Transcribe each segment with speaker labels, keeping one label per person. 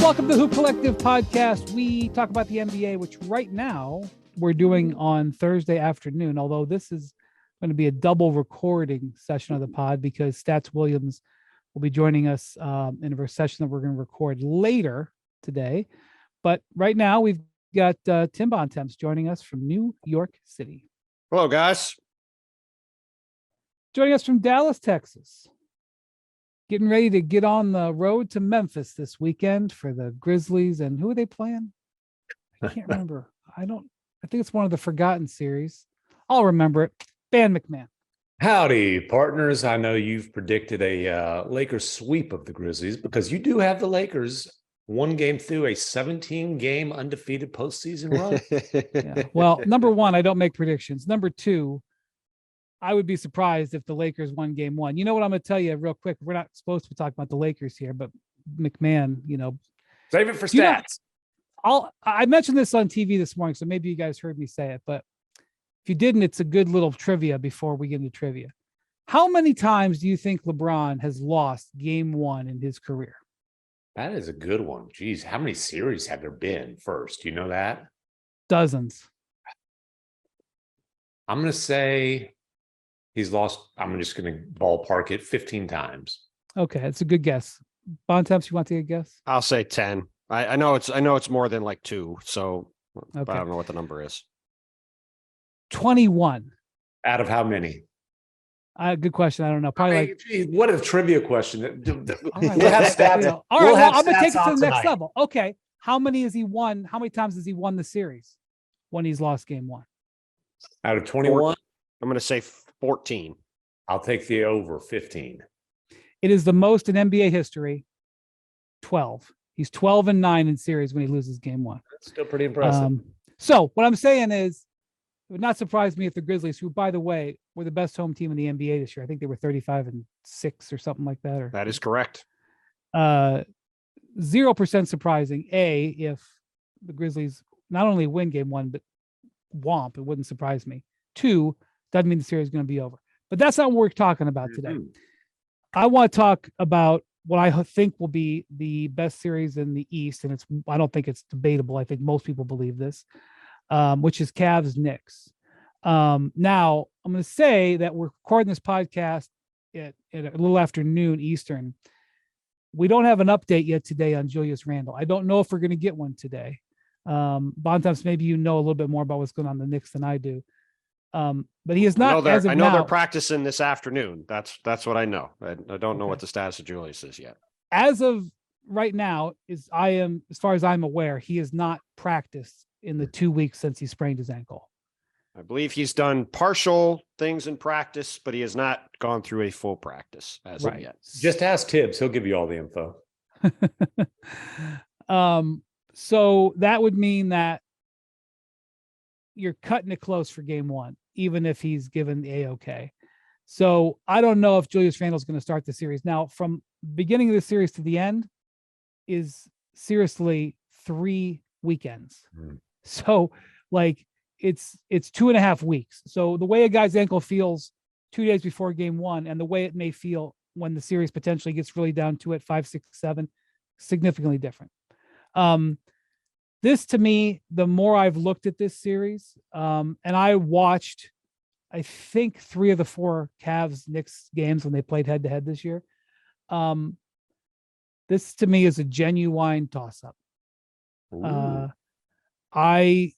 Speaker 1: Welcome to the Hoop Collective podcast. We talk about the NBA, which right now we're doing on Thursday afternoon, although this is going to be a double recording session of the pod because Stats Williams will be joining us in a session that we're going to record later today. But right now we've got Tim Bontemps joining us from New York City.
Speaker 2: Hello, guys.
Speaker 1: Joining us from Dallas, Texas. Getting ready to get on the road to Memphis this weekend for the Grizzlies. And who are they playing? I can't remember. I think it's one of the forgotten series. I'll remember it. Van McMahon.
Speaker 3: Howdy, partners. I know you've predicted a Lakers sweep of the Grizzlies because you do have the Lakers one game through a 17-game undefeated postseason run.
Speaker 1: Yeah. Well, number one, I don't make predictions. Number two, I would be surprised if the Lakers won game one. You know what I'm going to tell you real quick? We're not supposed to be talking about the Lakers here, but McMahon,
Speaker 3: save it for stats.
Speaker 1: I mentioned this on TV this morning, so maybe you guys heard me say it, but if you didn't, it's a good little trivia before we get into trivia. How many times do you think LeBron has lost game one in his career?
Speaker 3: That is a good one. Geez, how many series have there been first? Do you know that?
Speaker 1: Dozens.
Speaker 3: I'm going to say he's lost, I'm just going to ballpark it 15 times.
Speaker 1: Okay, that's a good guess. Bontemps, you want to take a guess?
Speaker 2: I'll say 10. I know it's more than like 2, so
Speaker 1: Okay.
Speaker 2: but I don't know what the number is.
Speaker 1: 21.
Speaker 3: Out of how many?
Speaker 1: Good question. I don't know. Probably
Speaker 3: geez, what a trivia question.
Speaker 1: All right,
Speaker 3: We'll have stats.
Speaker 1: All right,
Speaker 3: We'll have
Speaker 1: I'm going to take
Speaker 3: stats
Speaker 1: it to
Speaker 3: on
Speaker 1: the next
Speaker 3: tonight.
Speaker 1: level. Okay. How many has he won? How many times has he won the series when he's lost game one?
Speaker 3: Out of 21,
Speaker 2: I'm going to say 14.
Speaker 3: I'll take the over 15.
Speaker 1: It is the most in NBA history. 12. He's 12-9 in series when he loses game one.
Speaker 3: That's still pretty impressive.
Speaker 1: So what I'm saying is, it would not surprise me if the Grizzlies, who, by the way, were the best home team in the NBA this year. I think they were 35-6 or something like that.
Speaker 2: That is correct.
Speaker 1: 0% surprising, if the Grizzlies not only win game one, but womp, it wouldn't surprise me. 2, doesn't mean the series is going to be over. But that's not what we're talking about today. I want to talk about what I think will be the best series in the East, and I don't think it's debatable. I think most people believe this, which is Cavs Knicks. Now, I'm going to say that we're recording this podcast at a little after noon Eastern. We don't have an update yet today on Julius Randle. I don't know if we're going to get one today. Bontemps, maybe you know a little bit more about what's going on in the Knicks than I do. But he is not.
Speaker 2: I know they're practicing this afternoon. That's what I know. I don't know what the status of Julius is yet.
Speaker 1: As of right now, as far as I'm aware, he has not practiced in the 2 weeks since he sprained his ankle.
Speaker 2: I believe he's done partial things in practice, but he has not gone through a full practice as of yet.
Speaker 3: Just ask Tibbs. He'll give you all the info.
Speaker 1: So that would mean that you're cutting it close for game one, even if he's given the A-OK. So I don't know if Julius Randle is going to start the series. Now, from beginning of the series to the end is seriously 3 weekends. So it's 2.5 weeks. So the way a guy's ankle feels 2 days before game one and the way it may feel when the series potentially gets really down to it 5, 6, 7, significantly different. This, to me, the more I've looked at this series, and I watched, I think 3 of the 4 Cavs Knicks games when they played head to head this year. This to me is a genuine toss-up. I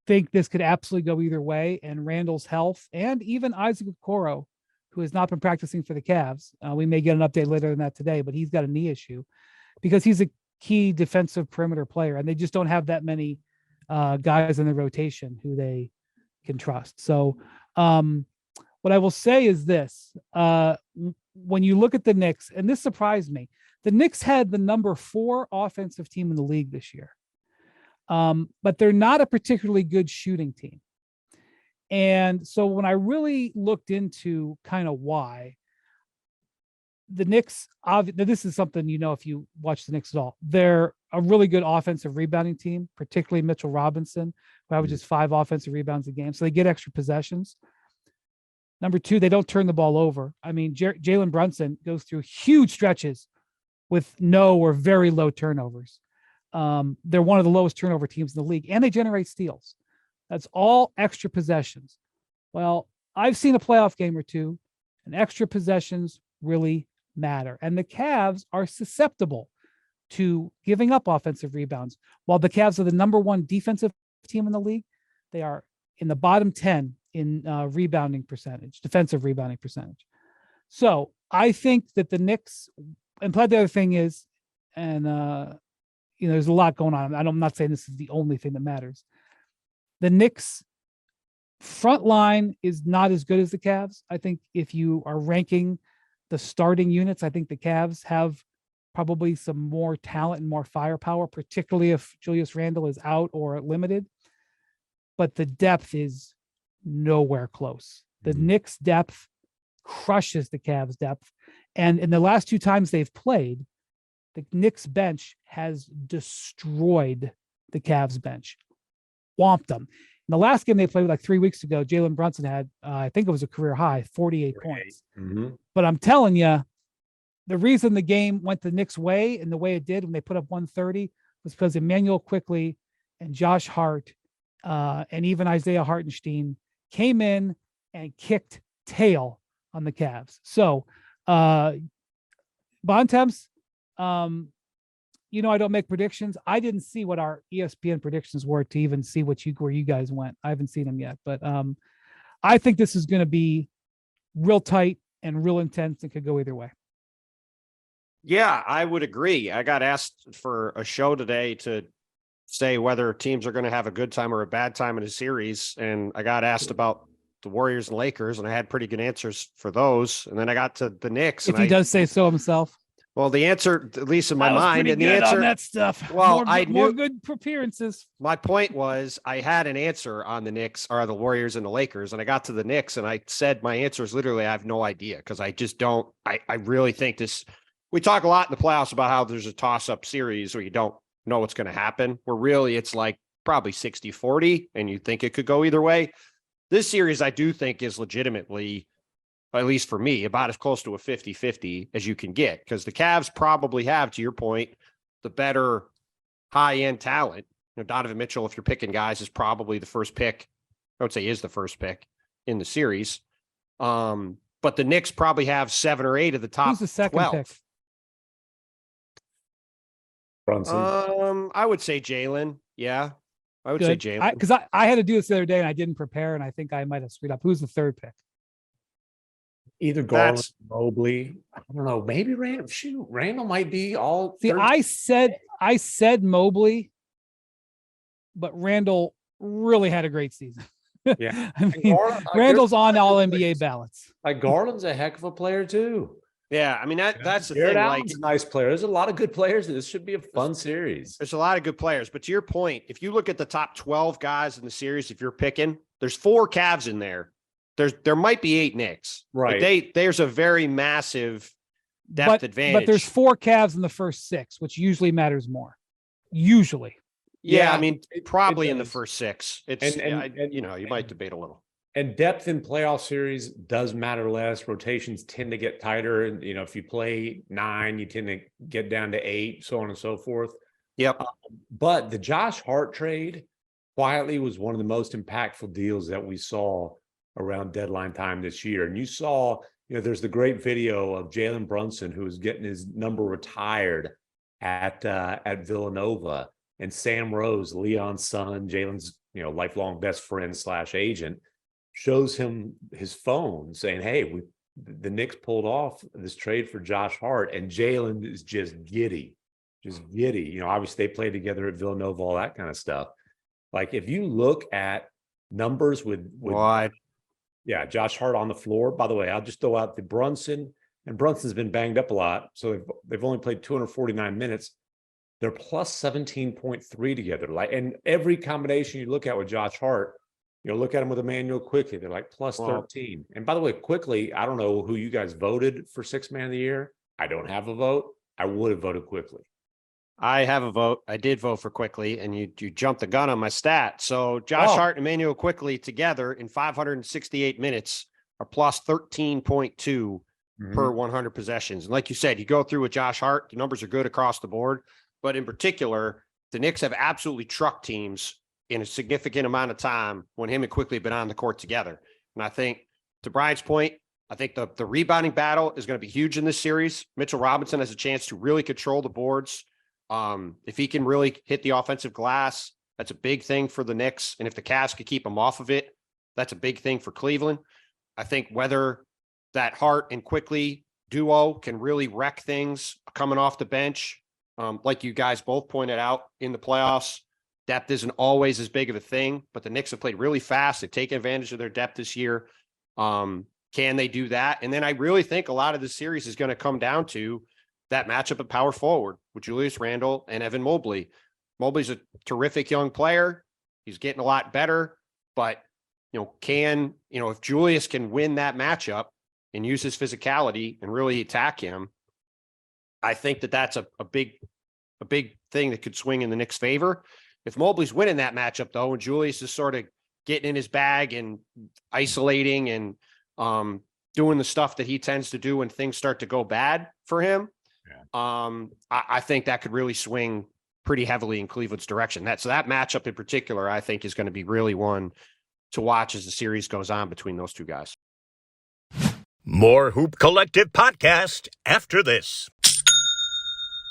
Speaker 1: think this could absolutely go either way, and Randall's health, and even Isaac Okoro, who has not been practicing for the Cavs. We may get an update later than that today, but he's got a knee issue because he's a key defensive perimeter player, and they just don't have that many guys in the rotation who they can trust. So what I will say is this, when you look at the Knicks, and this surprised me, the Knicks had the number 4 offensive team in the league this year. But they're not a particularly good shooting team. And so when I really looked into kind of why, the Knicks, this is something, if you watch the Knicks at all, they're a really good offensive rebounding team, particularly Mitchell Robinson, who averages 5 offensive rebounds a game. So they get extra possessions. Number 2, they don't turn the ball over. I mean, Jalen Brunson goes through huge stretches with no or very low turnovers. They're one of the lowest turnover teams in the league, and they generate steals. That's all extra possessions. Well, I've seen a playoff game or two, and extra possessions really matter. And the Cavs are susceptible to giving up offensive rebounds. While the Cavs are the number one defensive team in the league, they are in the bottom 10 in rebounding percentage, defensive rebounding percentage. So I think that the Knicks, and the other thing is, and there's a lot going on. I'm not saying this is the only thing that matters. The Knicks front line is not as good as the Cavs. I think if you are ranking the starting units, I think the Cavs have probably some more talent and more firepower, particularly if Julius Randle is out or limited. But the depth is nowhere close. The Knicks depth crushes the Cavs depth. And in the last two times they've played, the Knicks bench has destroyed the Cavs bench, whomped them. In the last game they played like 3 weeks ago, Jalen Brunson had, I think it was a career high, 48 points. But I'm telling you, the reason the game went the Knicks' way and the way it did when they put up 130 was because Emmanuel Quickley and Josh Hart and even Isaiah Hartenstein came in and kicked tail on the Cavs. So, Bontemps, I don't make predictions. I didn't see what our ESPN predictions were to even see where you guys went. I haven't seen them yet, but I think this is going to be real tight and real intense. It could go either way.
Speaker 2: Yeah, I would agree. I got asked for a show today to say whether teams are going to have a good time or a bad time in a series. And I got asked about the Warriors and Lakers, and I had pretty good answers for those. And then I got to the Knicks.
Speaker 1: If he does say so himself.
Speaker 2: Well, the answer, at least in my mind, and the answer
Speaker 1: on that stuff.
Speaker 2: Well,
Speaker 1: more good appearances.
Speaker 2: My point was I had an answer on the Knicks or the Warriors and the Lakers, and I got to the Knicks and I said my answer is literally I have no idea because I just don't. I really think this. We talk a lot in the playoffs about how there's a toss-up series where you don't know what's going to happen. Where really it's like probably 60-40, and you think it could go either way. This series, I do think, is legitimately, at least for me, about as close to a 50-50 as you can get, because the Cavs probably have, to your point, the better high-end talent. Donovan Mitchell, if you're picking guys, is probably the first pick. I would say is the first pick in the series. But the Knicks probably have 7 or 8 of the top.
Speaker 1: Who's the second
Speaker 2: 12.
Speaker 1: pick?
Speaker 3: Brunson.
Speaker 2: I would say Jalen. Yeah, I would say Jalen.
Speaker 1: Because I had to do this the other day and I didn't prepare, and I think I might have screwed up. Who's the third pick?
Speaker 3: Either Garland, Mobley. I don't know. Maybe Randall. Shoot, Randall might be all.
Speaker 1: See, I said Mobley, but Randall really had a great season.
Speaker 3: Yeah,
Speaker 1: I mean, Randall's on all NBA ballots.
Speaker 3: Like Garland's a heck of a player too.
Speaker 2: Yeah, I mean that's the
Speaker 3: Jared
Speaker 2: thing.
Speaker 3: Allen's a nice player. There's a lot of good players. This should be a fun series.
Speaker 2: There's a lot of good players, but to your point, if you look at the top 12 guys in the series, if you're picking, there's 4 Cavs in there. There might be 8 Knicks.
Speaker 3: Right.
Speaker 2: Like there's a very massive depth advantage.
Speaker 1: But there's 4 Cavs in the first 6, which usually matters more. Usually.
Speaker 2: Yeah, I mean, probably in the first 6. It's you might debate a little.
Speaker 3: And depth in playoff series does matter less. Rotations tend to get tighter. And, if you play 9, you tend to get down to 8, so on and so forth.
Speaker 2: Yep.
Speaker 3: But the Josh Hart trade quietly was one of the most impactful deals that we saw around deadline time this year. And you saw, there's the great video of Jalen Brunson, who was getting his number retired at Villanova. And Sam Rose, Leon's son, Jalen's, lifelong best friend / agent, shows him his phone saying, hey, the Knicks pulled off this trade for Josh Hart, and Jalen is just giddy. Obviously they played together at Villanova, all that kind of stuff. Like if you look at numbers with Josh Hart on the floor, by the way, I'll just throw out the Brunson, and Brunson's been banged up a lot. So they've only played 249 minutes. They're plus 17.3 together. Like, and every combination you look at with Josh Hart, look at him with Emmanuel Quickley. They're like plus 13. And by the way, Quickley, I don't know who you guys voted for 6th man of the year. I don't have a vote. I would have voted Quickley.
Speaker 2: I have a vote. I did vote for Quickley, and you jumped the gun on my stat. So Josh Hart and Emmanuel Quickley together in 568 minutes are plus 13.2 per 100 possessions. And like you said, you go through with Josh Hart, the numbers are good across the board. But in particular, the Knicks have absolutely trucked teams in a significant amount of time when him and Quickly have been on the court together. And I think, to Brian's point, I think the rebounding battle is going to be huge in this series. Mitchell Robinson has a chance to really control the boards. If he can really hit the offensive glass, that's a big thing for the Knicks. And if the Cavs could keep him off of it, that's a big thing for Cleveland. I think whether that Hart and Quickly duo can really wreck things coming off the bench, like you guys both pointed out in the playoffs, depth isn't always as big of a thing, but the Knicks have played really fast. They've taken advantage of their depth this year. Can they do that? And then I really think a lot of the series is going to come down to that matchup at power forward with Julius Randle and Evan Mobley. Mobley's a terrific young player. He's getting a lot better, but if Julius can win that matchup and use his physicality and really attack him, I think that's a big thing that could swing in the Knicks' favor. If Mobley's winning that matchup, though, and Julius is sort of getting in his bag and isolating and doing the stuff that he tends to do when things start to go bad for him, I think that could really swing pretty heavily in Cleveland's direction. So that matchup in particular, I think, is going to be really one to watch as the series goes on between those two guys.
Speaker 4: More Hoop Collective podcast after this.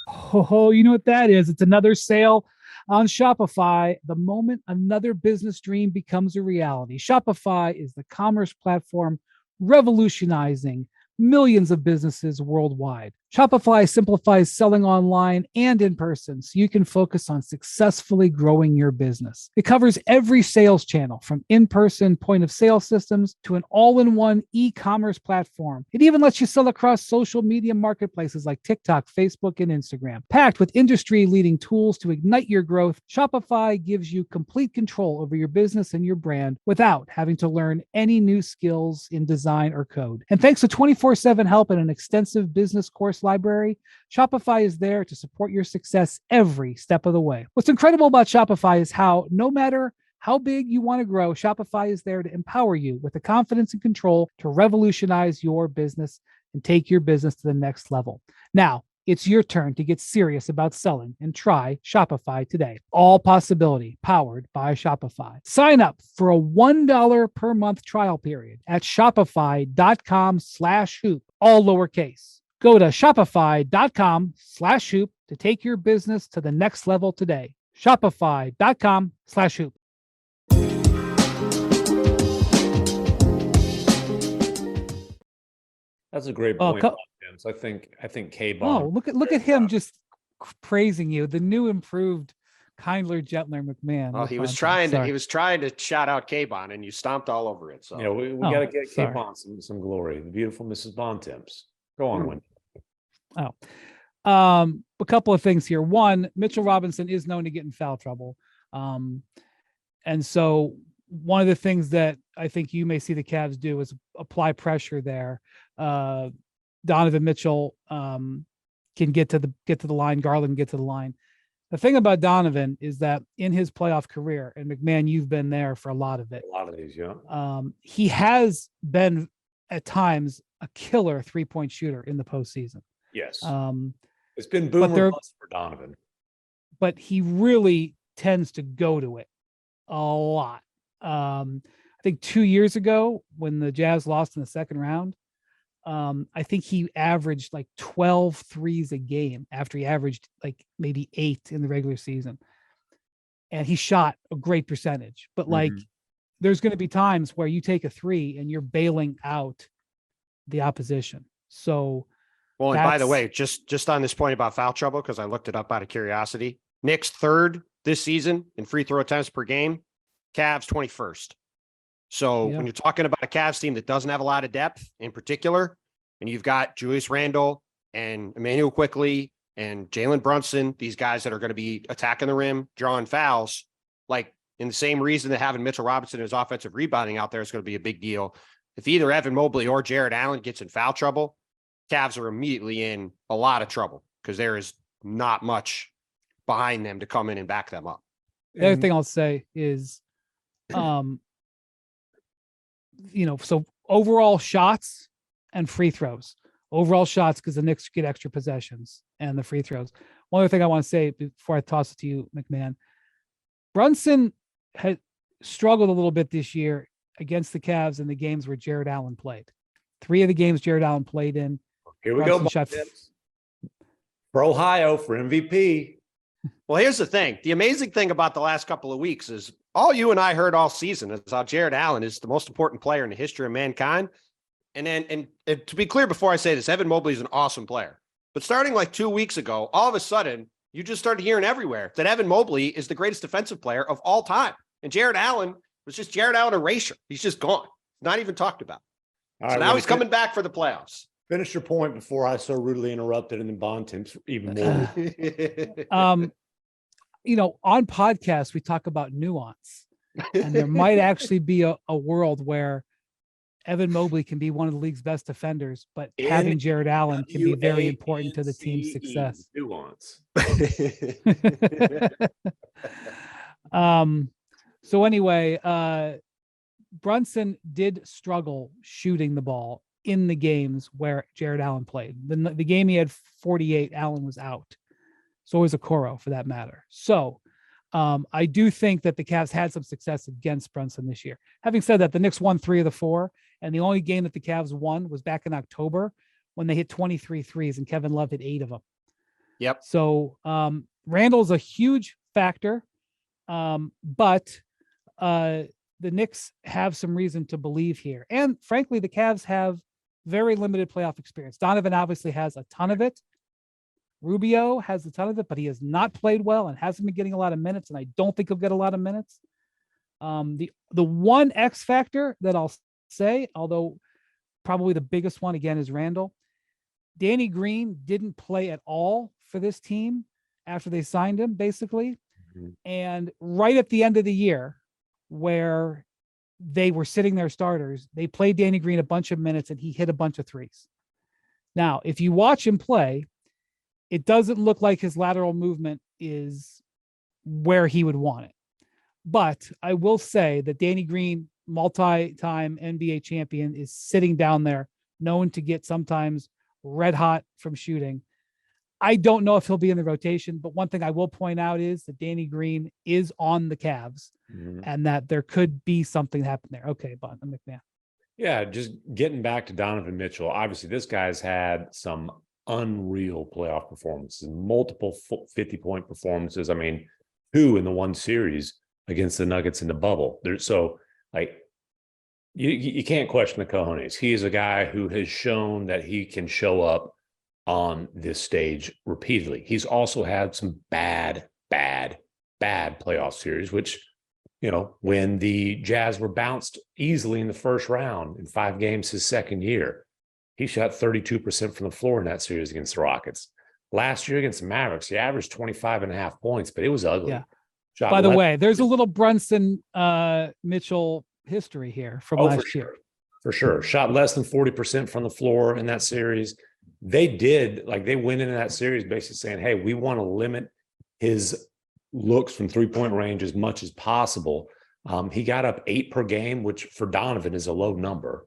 Speaker 1: Oh, you know what that is? It's another sale on Shopify. The moment another business dream becomes a reality, Shopify is the commerce platform revolutionizing millions of businesses worldwide. Shopify simplifies selling online and in person so you can focus on successfully growing your business. It covers every sales channel, from in-person point of sale systems to an all-in-one e-commerce platform. It even lets you sell across social media marketplaces like TikTok, Facebook, and Instagram. Packed with industry-leading tools to ignite your growth, Shopify gives you complete control over your business and your brand without having to learn any new skills in design or code. And thanks to 24/7 help and an extensive business course library, Shopify is there to support your success every step of the way. What's incredible about Shopify is how, no matter how big you want to grow, Shopify is there to empower you with the confidence and control to revolutionize your business and take your business to the next level. Now, it's your turn to get serious about selling and try Shopify today. All possibility powered by Shopify. Sign up for a $1 per month trial period at shopify.com/hoop, all lowercase. Go to shopify.com/hoop to take your business to the next level today. Shopify.com/hoop.
Speaker 3: That's a great point. I think K-Ball.
Speaker 1: Oh, look at him just praising you. The new improved, kindler, gentler McMahon.
Speaker 2: Well, he was trying to shout out K-Bon, and you stomped all over it. So
Speaker 3: we got to get K-Bon some glory. The beautiful Mrs. Bontemps. Go on, Wendy.
Speaker 1: A couple of things here. One, Mitchell Robinson is known to get in foul trouble. And so one of the things that I think you may see the Cavs do is apply pressure there. Donovan Mitchell can get to the line. Garland can get to the line. The thing about Donovan is that in his playoff career, and McMahon, you've been there for a lot of it.
Speaker 3: A lot of these, yeah.
Speaker 1: He has been at times a killer 3-point shooter in the postseason.
Speaker 3: Yes. It's been boom or bust for Donovan.
Speaker 1: But he really tends to go to it a lot. I think 2 years ago when the Jazz lost in the second round, I think he averaged like 12 threes a game after he averaged like maybe 8 in the regular season. And he shot a great percentage. But there's going to be times where you take a three and you're bailing out the opposition. So,
Speaker 2: well, and by the way, just on this point about foul trouble, because I looked it up out of curiosity, Knicks third this season in free throw attempts per game, Cavs 21st. So when you're talking about a Cavs team that doesn't have a lot of depth in particular, and you've got Julius Randle and Emmanuel Quickly and Jalen Brunson, these guys that are going to be attacking the rim, drawing fouls, like in the same reason that having Mitchell Robinson and his offensive rebounding out there is going to be a big deal. If either Evan Mobley or Jared Allen gets in foul trouble, Cavs are immediately in a lot of trouble because there is not much behind them to come in and back them up.
Speaker 1: The other thing I'll say is, so overall shots and free throws. overall shots because the Knicks get extra possessions and the free throws. One other thing I want to say before I toss it to you, McMahon, Brunson had struggled a little bit this year against the Cavs in the games where Jared Allen played. 3 of the games Jared Allen played in.
Speaker 3: Here we
Speaker 1: Brunson
Speaker 3: go.
Speaker 1: shot
Speaker 3: For Ohio for MVP.
Speaker 2: Well, here's the thing. The amazing thing about the last couple of weeks is all you and I heard all season is how Jared Allen is the most important player in the history of mankind. And to be clear, before I say this, Evan Mobley is an awesome player. But starting like 2 weeks ago, all of a sudden, you just started hearing everywhere that Evan Mobley is the greatest defensive player of all time. And Jared Allen was just Jared Allen erasure. He's just gone. Not even talked about.
Speaker 3: All
Speaker 2: so
Speaker 3: right,
Speaker 2: now he's coming back for the playoffs.
Speaker 3: Finish your point before I so rudely interrupted and the bond temps even more.
Speaker 1: On podcasts, we talk about nuance. And there might actually be a world where Evan Mobley can be one of the league's best defenders, but having Jared Allen can be very important to the team's success.
Speaker 3: Nuance.
Speaker 1: So anyway, Brunson did struggle shooting the ball in the games where Jared Allen played. The game he had 48, Allen was out. So was Okoro for that matter. So I do think that the Cavs had some success against Brunson this year. Having said that, the Knicks won 3 of the 4, and the only game that the Cavs won was back in October when they hit 23 threes and Kevin Love hit 8 of them.
Speaker 2: Yep.
Speaker 1: So Randall's a huge factor, but the Knicks have some reason to believe here. And frankly, the Cavs have very limited playoff experience. Donovan obviously has a ton of it. Rubio has a ton of it, but he has not played well and hasn't been getting a lot of minutes, and I don't think he'll get a lot of minutes. The one X factor that I'll say, although probably the biggest one again, is Randall. Danny Green didn't play at all for this team after they signed him, basically. Mm-hmm. And right at the end of the year, where they were sitting their starters, they played Danny Green a bunch of minutes and he hit a bunch of threes. Now, if you watch him play, it doesn't look like his lateral movement is where he would want it. But I will say that Danny Green, multi-time NBA champion, is sitting down there, known to get sometimes red hot from shooting. I don't know if he'll be in the rotation, but one thing I will point out is that Danny Green is on the Cavs, mm-hmm. and that there could be something happen there. Okay, but McMahon.
Speaker 3: Yeah, just getting back to Donovan Mitchell. Obviously, this guy's had some unreal playoff performances, multiple 50-point performances. I mean, 2 in the one series against the Nuggets in the bubble. You can't question the cojones. He is a guy who has shown that he can show up on this stage repeatedly. He's also had some bad playoff series, which, when the Jazz were bounced easily in the first round in 5 games his second year, he shot 32% from the floor in that series against the Rockets. Last year against the Mavericks, he averaged 25.5 points, but it was ugly.
Speaker 1: Yeah. By the way, there's a little Brunson Mitchell history here from last year.
Speaker 3: For sure. Shot less than 40% from the floor in that series. They went into that series basically saying, hey, we want to limit his looks from 3-point range as much as possible. He got up 8 per game, which for Donovan is a low number.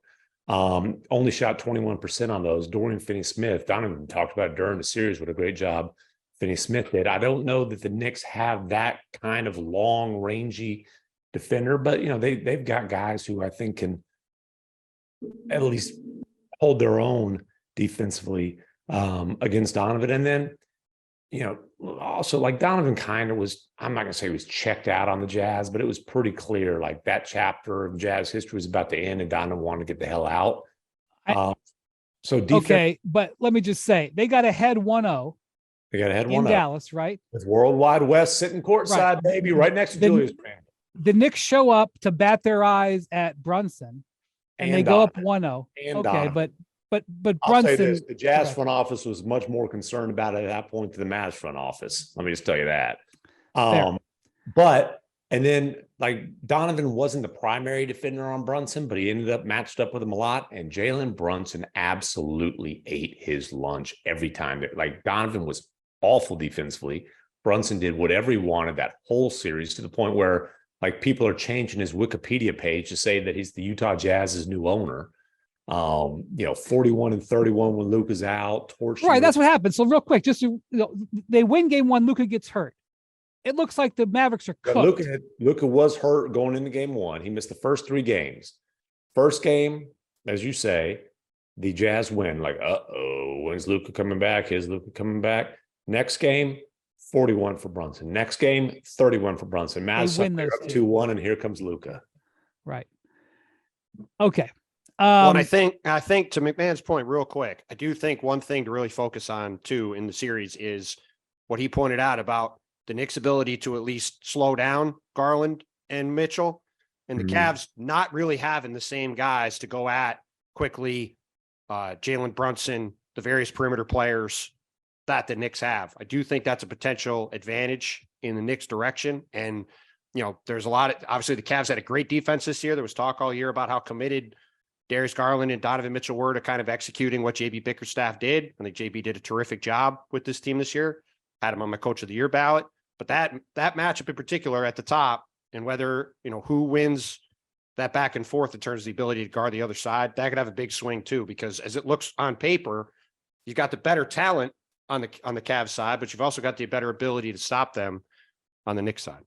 Speaker 3: Only shot 21% on those. Dorian Finney-Smith, Donovan talked about it during the series, what a great job Finney-Smith did. I don't know that the Knicks have that kind of long, rangy defender, but they've got guys who I think can at least hold their own defensively against Donovan. And then, also like Donovan kind of was, I'm not going to say he was checked out on the Jazz, but it was pretty clear like that chapter of Jazz history was about to end and Donovan wanted to get the hell out.
Speaker 1: Okay, but let me just say, they got ahead 1-0.
Speaker 3: They got ahead 1-0.
Speaker 1: In Dallas, right?
Speaker 3: With Worldwide West sitting courtside, baby, right next to Julius Randle.
Speaker 1: The Knicks show up to bat their eyes at Brunson, and they go up 1-0. Okay,
Speaker 3: Donovan.
Speaker 1: but Brunson.
Speaker 3: I'll say this, the Jazz front office was much more concerned about it at that point than the Mavs front office. Let me just tell you that. And then like Donovan wasn't the primary defender on Brunson, but he ended up matched up with him a lot. And Jalen Brunson absolutely ate his lunch every time. Like Donovan was awful defensively. Brunson did whatever he wanted that whole series, to the point where like people are changing his Wikipedia page to say that he's the Utah Jazz's new owner. 41 and 31 when Luka's out.
Speaker 1: Right, that's what happened. So real quick, just they win game one. Luka gets hurt. It looks like the Mavericks are cooked.
Speaker 3: Luka was hurt going into game one. He missed the first 3 games. First game, as you say, the Jazz win. Like, when's Luka coming back? Is Luka coming back? Next game, 41 for Brunson. Next game, 31 for Brunson. Madison up 2-1, and here comes Luka.
Speaker 1: Right. Okay.
Speaker 2: Well, and I think to McMahon's point, real quick, I do think one thing to really focus on too in the series is what he pointed out about the Knicks' ability to at least slow down Garland and Mitchell, and the Cavs not really having the same guys to go at quickly. Jalen Brunson, the various perimeter players that the Knicks have. I do think that's a potential advantage in the Knicks' direction. And, there's a lot of, obviously the Cavs had a great defense this year. There was talk all year about how committed Darius Garland and Donovan Mitchell were to kind of executing what JB Bickerstaff did. I think JB did a terrific job with this team this year. Had him on my coach of the year ballot. But that matchup in particular at the top, and whether, who wins that back and forth in terms of the ability to guard the other side, that could have a big swing too, because as it looks on paper, you've got the better talent on the Cavs side, but you've also got the better ability to stop them on the Knicks side.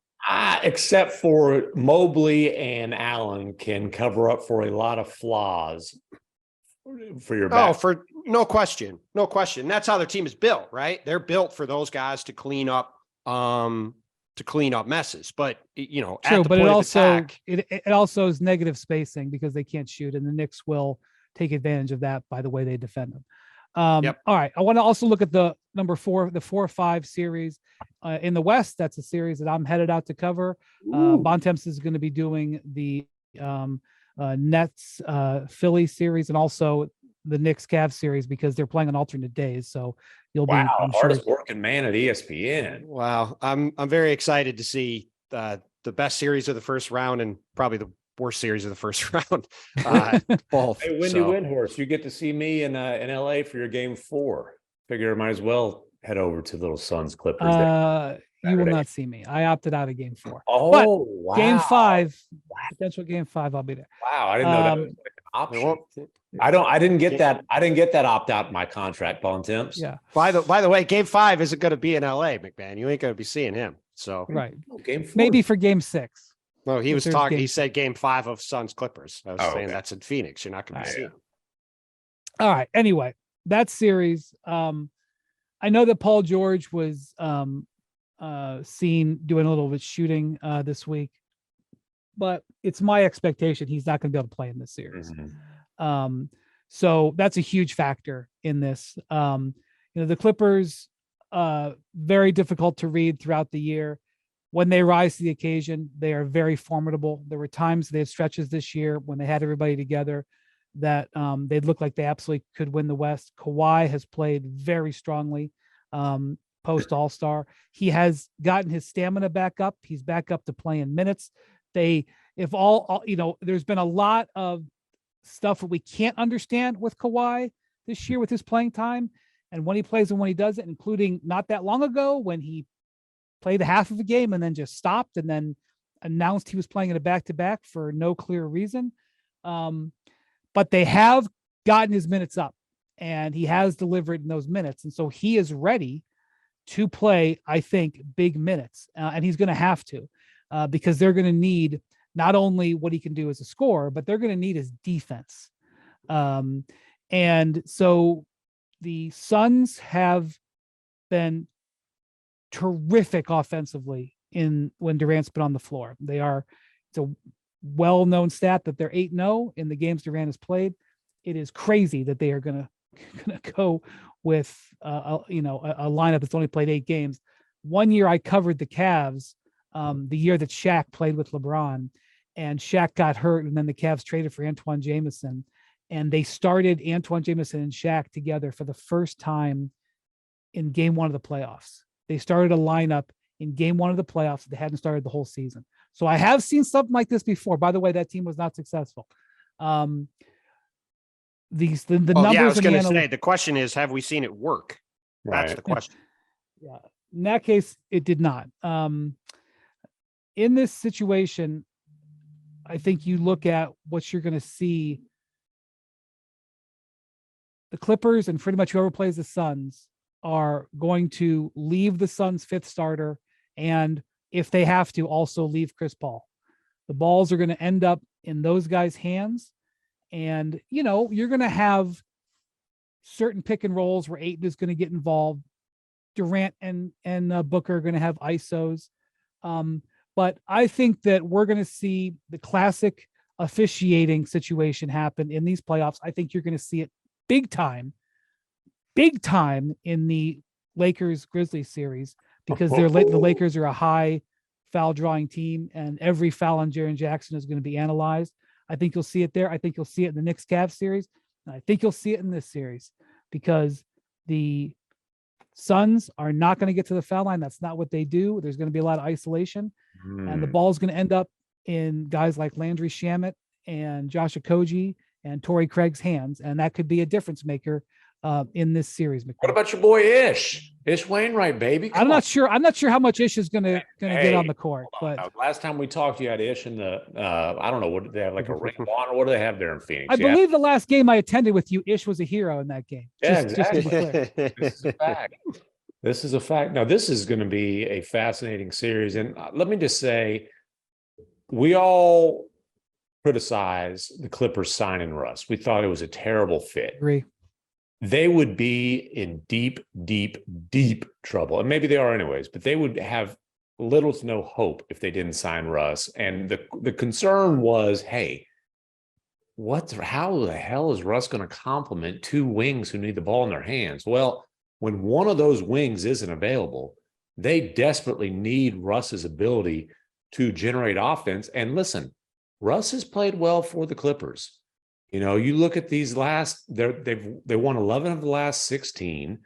Speaker 3: Except for Mobley and Allen can cover up for a lot of flaws for your back.
Speaker 2: Oh, for no question. That's how their team is built, right? They're built for those guys to clean up messes. But
Speaker 1: true, but it also is negative spacing because they can't shoot, and the Knicks will take advantage of that by the way they defend them. All right. I want to also look at the number 4, the 4-5 series in the West. That's a series that I'm headed out to cover. Bontemps is going to be doing the Nets Philly series and also the Knicks Cavs series because they're playing on alternate days. So you'll be
Speaker 3: hardest working man at ESPN.
Speaker 2: Wow. I'm very excited to see the best series of the first round and probably the worst series of the first round. Both.
Speaker 3: Hey, Wendy Windhorst, you get to see me in LA for your game 4. Figure I might as well head over to Little Suns Clippers.
Speaker 1: You will not see me. I opted out of game 4.
Speaker 3: Oh,
Speaker 1: but
Speaker 3: wow.
Speaker 1: Game 5, potential game 5, I'll be there.
Speaker 3: Wow, I didn't know that was like an option. I didn't get that. I didn't get that opt out in my contract, Bontemps.
Speaker 1: Yeah.
Speaker 2: By the way, game 5 isn't going to be in LA, McMahon. You ain't going to be seeing him. So
Speaker 1: right.
Speaker 3: Game 4.
Speaker 1: Maybe for game 6.
Speaker 2: No, he was talking. He said game 5 of Suns Clippers. I was saying that's in Phoenix. You're not going to be seeing.
Speaker 1: All right. Anyway, that series. I know that Paul George was seen doing a little bit of shooting this week, but it's my expectation he's not going to be able to play in this series. So that's a huge factor in this. The Clippers, very difficult to read throughout the year. When they rise to the occasion, they are very formidable. There were times they had stretches this year when they had everybody together that they'd look like they absolutely could win the West. Kawhi has played very strongly post All-Star. He has gotten his stamina back up. He's back up to playing minutes. There's been a lot of stuff that we can't understand with Kawhi this year with his playing time and when he plays and when he doesn't, including not that long ago when he played a half of a game and then just stopped and then announced he was playing in a back-to-back for no clear reason. But they have gotten his minutes up and he has delivered in those minutes. And so he is ready to play, I think, big minutes. And he's going to have to because they're going to need not only what he can do as a scorer, but they're going to need his defense. And so the Suns have been terrific offensively when Durant's been on the floor. It's a well-known stat that they're 8-0 in the games Durant has played. It is crazy that they are going to go with a lineup that's only played 8 games. One year I covered the Cavs, the year that Shaq played with LeBron, and Shaq got hurt, and then the Cavs traded for Antoine Jameson, and they started Antoine Jameson and Shaq together for the first time in game 1 of the playoffs. They started a lineup in game 1 of the playoffs. They hadn't started the whole season. So I have seen something like this before. By the way, that team was not successful. The numbers.
Speaker 2: Yeah, I was going to say, the question is, have we seen it work? Right. That's the question.
Speaker 1: Yeah. In that case, it did not. In this situation, I think you look at what you're going to see the Clippers and pretty much whoever plays the Suns are going to leave the Suns' fifth starter, and if they have to, also leave Chris Paul. The balls are going to end up in those guys' hands, and you're going to have certain pick and rolls where Ayton is going to get involved. Durant and Booker are going to have ISOs. But I think that we're going to see the classic officiating situation happen in these playoffs. I think you're going to see it big time in the Lakers-Grizzlies series, because the Lakers are a high foul drawing team, and every foul on Jaren Jackson is going to be analyzed. I think you'll see it there. I think you'll see it in the Knicks-Cavs series. And I think you'll see it in this series, because the Suns are not going to get to the foul line. That's not what they do. There's going to be a lot of isolation, and the ball is going to end up in guys like Landry Shamet and Josh Okogie and Torrey Craig's hands, and that could be a difference maker in this series.
Speaker 3: What about your boy Ish Wainwright, baby?
Speaker 1: I'm not sure how much Ish is going to get on the court. But
Speaker 3: last time we talked, you had Ish in the I don't know, what did they have, like a ring of honor? What do they have there in Phoenix?
Speaker 1: I believe the last game I attended with you, Ish was a hero in that game.
Speaker 3: Yeah, exactly. This is a fact. This is a fact. Now, this is going to be a fascinating series, and let me just say, we all criticize the Clippers signing Russ. We thought it was a terrible fit.
Speaker 1: Agree.
Speaker 3: They would be in deep, deep, deep trouble. And maybe they are anyways, but they would have little to no hope if they didn't sign Russ. And the concern was, hey, how the hell is Russ going to complement two wings who need the ball in their hands? Well, when one of those wings isn't available, they desperately need Russ's ability to generate offense. And listen, Russ has played well for the Clippers. You look at these they won 11 of the last 16.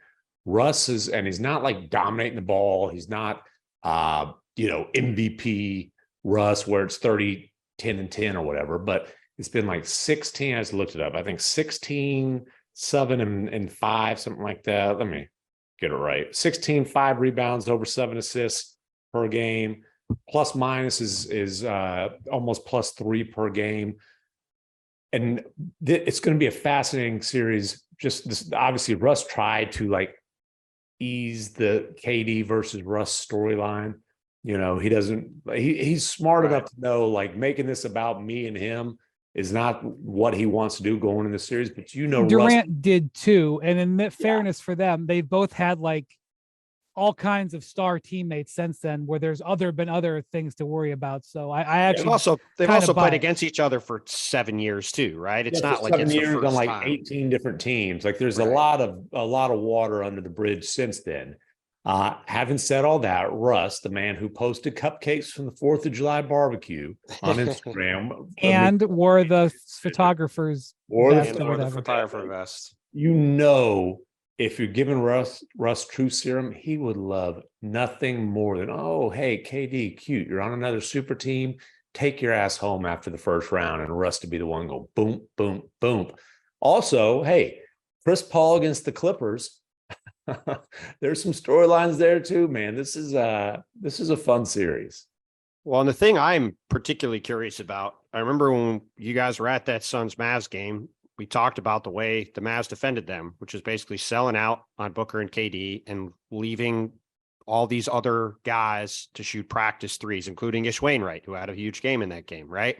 Speaker 3: Russ and he's not like dominating the ball. He's not, MVP Russ where it's 30, 10 and 10 or whatever, but it's been like 16. I just looked it up. I think 16, 7 and 5, something like that. Let me get it right. 16, 5 rebounds, over 7 assists per game. Plus minus is almost +3 per game. And it's going to be a fascinating series. Just this, obviously, Russ tried to ease the KD versus Russ storyline. He doesn't. He's smart enough to know making this about me and him is not what he wants to do going in the series. But
Speaker 1: Durant
Speaker 3: Russ
Speaker 1: did too. And in fairness for them, they've both had all kinds of star teammates since then, where there's been other things to worry about. So I actually
Speaker 2: they've also played against each other for 7 years too, right? It's not like
Speaker 3: 7
Speaker 2: it's
Speaker 3: years
Speaker 2: the first
Speaker 3: on
Speaker 2: time.
Speaker 3: 18 different teams. There's a lot of water under the bridge since then. Having said all that, Russ, the man who posted cupcakes from the 4th of July barbecue on Instagram,
Speaker 1: and wore the photographer's vest or whatever.
Speaker 2: The photographer vest.
Speaker 3: If you're giving Russ true serum, he would love nothing more than, oh, hey, KD, cute. You're on another super team. Take your ass home after the first round, and Russ to be the one go boom, boom, boom. Also, hey, Chris Paul against the Clippers. There's some storylines there too, man. This is a fun series.
Speaker 2: Well, and the thing I'm particularly curious about, I remember when you guys were at that Suns Mavs game, we talked about the way the Mavs defended them, which is basically selling out on Booker and KD and leaving all these other guys to shoot practice threes, including Ish Wainwright, who had a huge game in that game, right?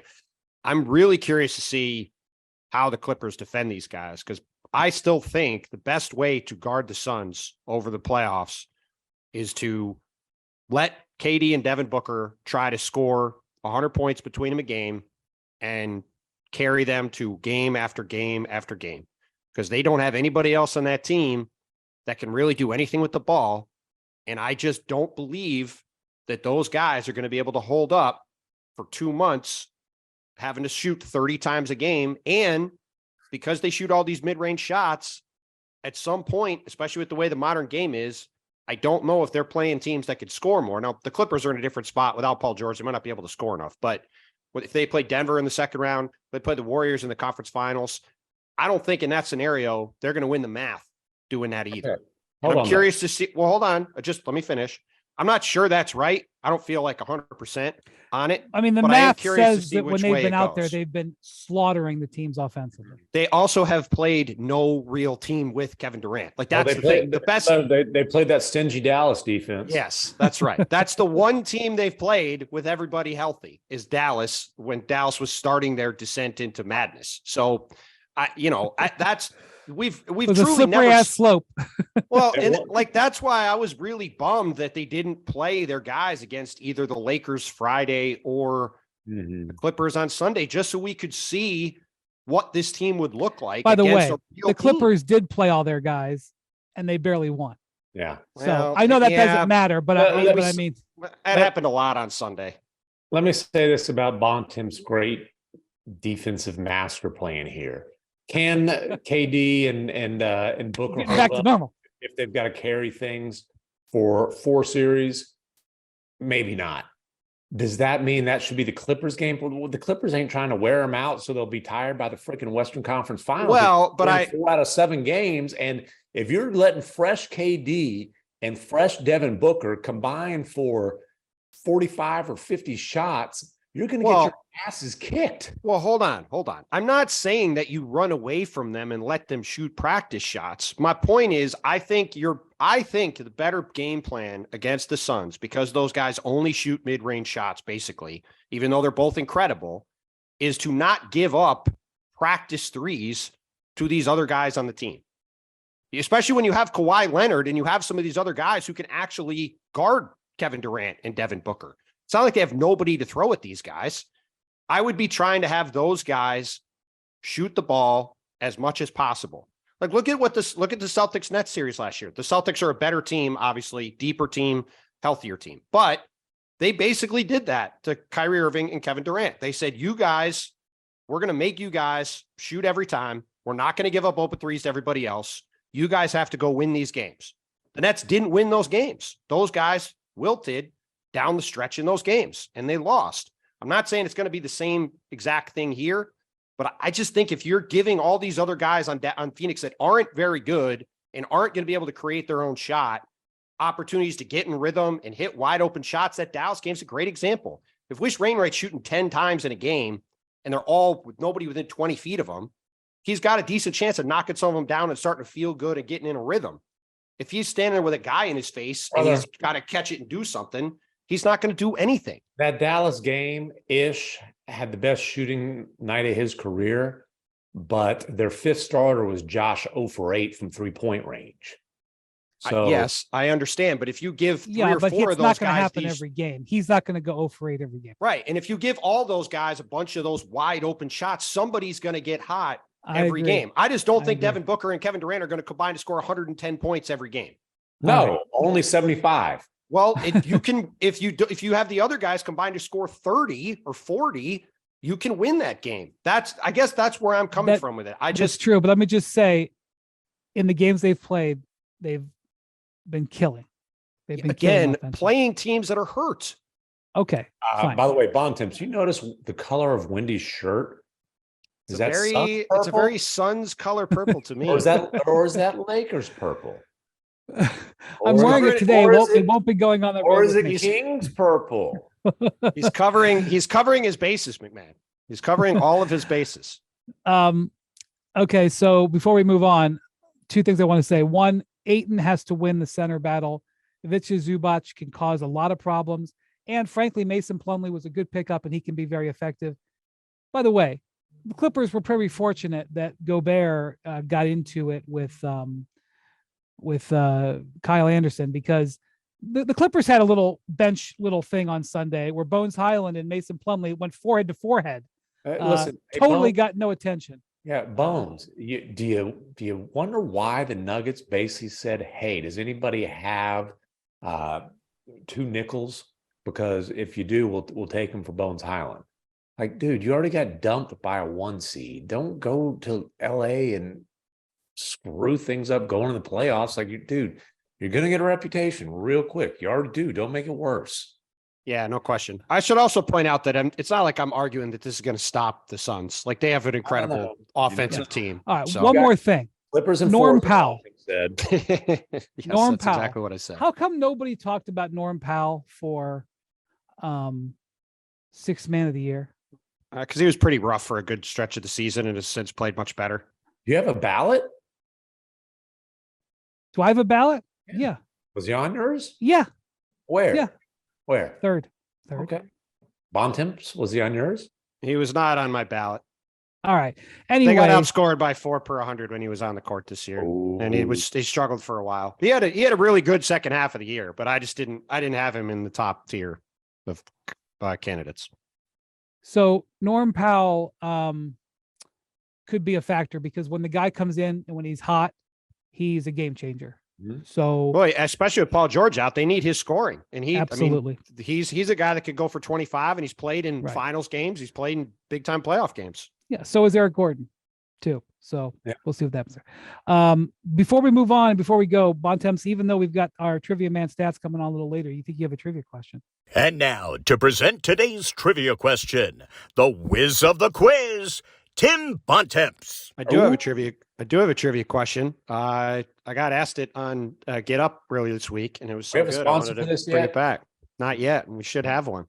Speaker 2: I'm really curious to see how the Clippers defend these guys, because I still think the best way to guard the Suns over the playoffs is to let KD and Devin Booker try to score 100 points between them a game and carry them to game after game after game, because they don't have anybody else on that team that can really do anything with the ball. And I just don't believe that those guys are going to be able to hold up for 2 months, having to shoot 30 times a game. And because they shoot all these mid-range shots, at some point, especially with the way the modern game is, I don't know if they're playing teams that could score more. Now, the Clippers are in a different spot without Paul George. They might not be able to score enough, but if they play Denver in the second round, they play the Warriors in the conference finals, I don't think in that scenario, they're going to win the math doing that either.
Speaker 3: Okay.
Speaker 2: I'm curious to see. Well, hold on. Just let me finish. I'm not sure that's right. I don't feel like 100% on it.
Speaker 1: I mean, the
Speaker 2: but I am
Speaker 1: math
Speaker 2: curious to
Speaker 1: says
Speaker 2: see
Speaker 1: that when
Speaker 2: which
Speaker 1: they've
Speaker 2: way
Speaker 1: been
Speaker 2: it
Speaker 1: out there,
Speaker 2: goes.
Speaker 1: they've been slaughtering the teams offensively.
Speaker 2: They also have played no real team with Kevin Durant. Like
Speaker 3: Well,
Speaker 2: that's the thing. The best.
Speaker 3: They played that stingy Dallas defense.
Speaker 2: Yes, that's right. That's the one team they've played with everybody healthy is Dallas when Dallas was starting their descent into madness. So, we've
Speaker 1: It was a
Speaker 2: truly
Speaker 1: slippery
Speaker 2: never
Speaker 1: ass slope.
Speaker 2: Well, and like that's why I was really bummed that they didn't play their guys against either the Lakers Friday or the Clippers on Sunday, just so we could see what this team would look like.
Speaker 1: By the
Speaker 2: against
Speaker 1: way,
Speaker 2: a real
Speaker 1: the
Speaker 2: team.
Speaker 1: Clippers did play all their guys, and they barely won.
Speaker 3: Yeah.
Speaker 1: So
Speaker 2: Well,
Speaker 1: I know that
Speaker 2: yeah,
Speaker 1: doesn't matter, but I mean,
Speaker 2: that happened a lot on Sunday.
Speaker 3: Let me say this about Bontemps' great defensive master plan here. Can KD and Booker
Speaker 1: getting back to normal.
Speaker 3: if they've got to carry things for 4 series? Maybe not. Does that mean that should be the Clippers game? Well, the Clippers ain't trying to wear them out so they'll be tired by the freaking Western Conference Finals.
Speaker 2: Well, but
Speaker 3: 4 out of 7 games, and if you're letting fresh KD and fresh Devin Booker combine for 45 or 50 shots, you're going to get your asses kicked.
Speaker 2: Well, hold on. I'm not saying that you run away from them and let them shoot practice shots. My point is, I think the better game plan against the Suns, because those guys only shoot mid-range shots, basically, even though they're both incredible, is to not give up practice threes to these other guys on the team. Especially when you have Kawhi Leonard and you have some of these other guys who can actually guard Kevin Durant and Devin Booker. It's not like they have nobody to throw at these guys. I would be trying to have those guys shoot the ball as much as possible. Like look at the Celtics Nets series last year. The Celtics are a better team, obviously, deeper team, healthier team. But they basically did that to Kyrie Irving and Kevin Durant. They said, you guys, we're going to make you guys shoot every time. We're not going to give up open threes to everybody else. You guys have to go win these games. The Nets didn't win those games. Those guys wilted down the stretch in those games, and they lost. I'm not saying it's going to be the same exact thing here, but I just think if you're giving all these other guys on Phoenix that aren't very good and aren't going to be able to create their own shot, opportunities to get in rhythm and hit wide open shots, that Dallas game's a great example. If Wish Wainwright's shooting 10 times in a game and they're all with nobody within 20 feet of him, he's got a decent chance of knocking some of them down and starting to feel good and getting in a rhythm. If he's standing there with a guy in his face and he's got to catch it and do something, he's not going to do anything.
Speaker 3: That Dallas game, Ish had the best shooting night of his career, but their 5th starter was Josh 0 for 8 from 3-point range. So
Speaker 2: yes, I understand. But if you give 3 or 4 of those guys,
Speaker 1: it's not going to happen every game. He's not going to go 0 for 8 every game.
Speaker 2: Right. And if you give all those guys a bunch of those wide open shots, somebody's going to get hot every game. I just don't think Devin Booker and Kevin Durant are going to combine to score 110 points every game.
Speaker 3: No, only 75.
Speaker 2: Well, if you have the other guys combined to score 30 or 40, you can win that game. I guess that's where I'm coming from with it.
Speaker 1: That's true, but let me just say, in the games they've played, they've been killing. They've been killing
Speaker 2: playing teams that are hurt.
Speaker 1: Okay.
Speaker 3: By the way, Bontemps, you notice the color of Wendy's shirt?
Speaker 2: It's a very Suns color purple to me.
Speaker 3: or is that Lakers purple?
Speaker 1: I'm wearing it today. It won't be going on the road.
Speaker 3: Or is it Kings purple?
Speaker 2: He's covering his bases, McMahon. He's covering all of his bases.
Speaker 1: Okay, so before we move on, 2 things I want to say. One, Ayton has to win the center battle. Ivica Zubac can cause a lot of problems. And frankly, Mason Plumley was a good pickup and he can be very effective. By the way, the Clippers were pretty fortunate that Gobert got into it with Kyle Anderson, because the Clippers had a little thing on Sunday where Bones Highland and Mason Plumlee went forehead to forehead.
Speaker 3: Listen,
Speaker 1: totally got no attention.
Speaker 3: Yeah, Bones. Do you wonder why the Nuggets basically said, "Hey, does anybody have 2 nickels? Because if you do, we'll take them for Bones Highland." Like, dude, you already got dumped by a 1 seed. Don't go to LA and screw things up going to the playoffs. Like, dude, you're going to get a reputation real quick. You already do. Don't make it worse.
Speaker 2: Yeah, no question. I should also point out that it's not like I'm arguing that this is going to stop the Suns. Like, they have an incredible offensive team.
Speaker 1: All right, one more thing.
Speaker 3: Clippers and
Speaker 1: Norm
Speaker 3: Fortnite.
Speaker 1: Powell.
Speaker 3: said.
Speaker 2: Yes,
Speaker 1: Norm
Speaker 2: that's
Speaker 1: Powell.
Speaker 2: exactly what I said.
Speaker 1: How come nobody talked about Norm Powell for sixth man of the year?
Speaker 2: Because he was pretty rough for a good stretch of the season and has since played much better.
Speaker 3: Do you have a ballot?
Speaker 1: Do I have a ballot? Yeah.
Speaker 3: Was he on yours?
Speaker 1: Yeah.
Speaker 3: Where?
Speaker 1: Yeah.
Speaker 3: Where?
Speaker 1: Third.
Speaker 3: Okay. Bontemps, was he on yours?
Speaker 2: He was not on my ballot.
Speaker 1: All right.
Speaker 2: They got
Speaker 1: Anyway,
Speaker 2: outscored by 4 per 100 when he was on the court this year, and he struggled for a while. He had a really good second half of the year, but I didn't have him in the top tier of candidates.
Speaker 1: so Norm Powell could be a factor because when the guy comes in and when he's hot, he's a game changer. So,
Speaker 2: Boy, especially with Paul George out, they need his scoring, and
Speaker 1: absolutely,
Speaker 2: he's a guy that could go for 25, and he's played in finals games. He's played in big time playoff games.
Speaker 1: yeah. So is Eric Gordon too. So
Speaker 3: yeah.
Speaker 1: We'll see what happens there. Before we move on, before we go, Bontemps, even though we've got our Trivia Man stats coming on a little later, you think you have a trivia question?
Speaker 4: And now to present today's trivia question, the whiz of the quiz, Tim Bontemps.
Speaker 2: I do have a trivia question. I got asked it on Get Up earlier this week, and it was so
Speaker 3: We have a
Speaker 2: good. I
Speaker 3: sponsor
Speaker 2: wanted
Speaker 3: for
Speaker 2: to
Speaker 3: this
Speaker 2: bring
Speaker 3: yet?
Speaker 2: it back. Not yet, and we should have one.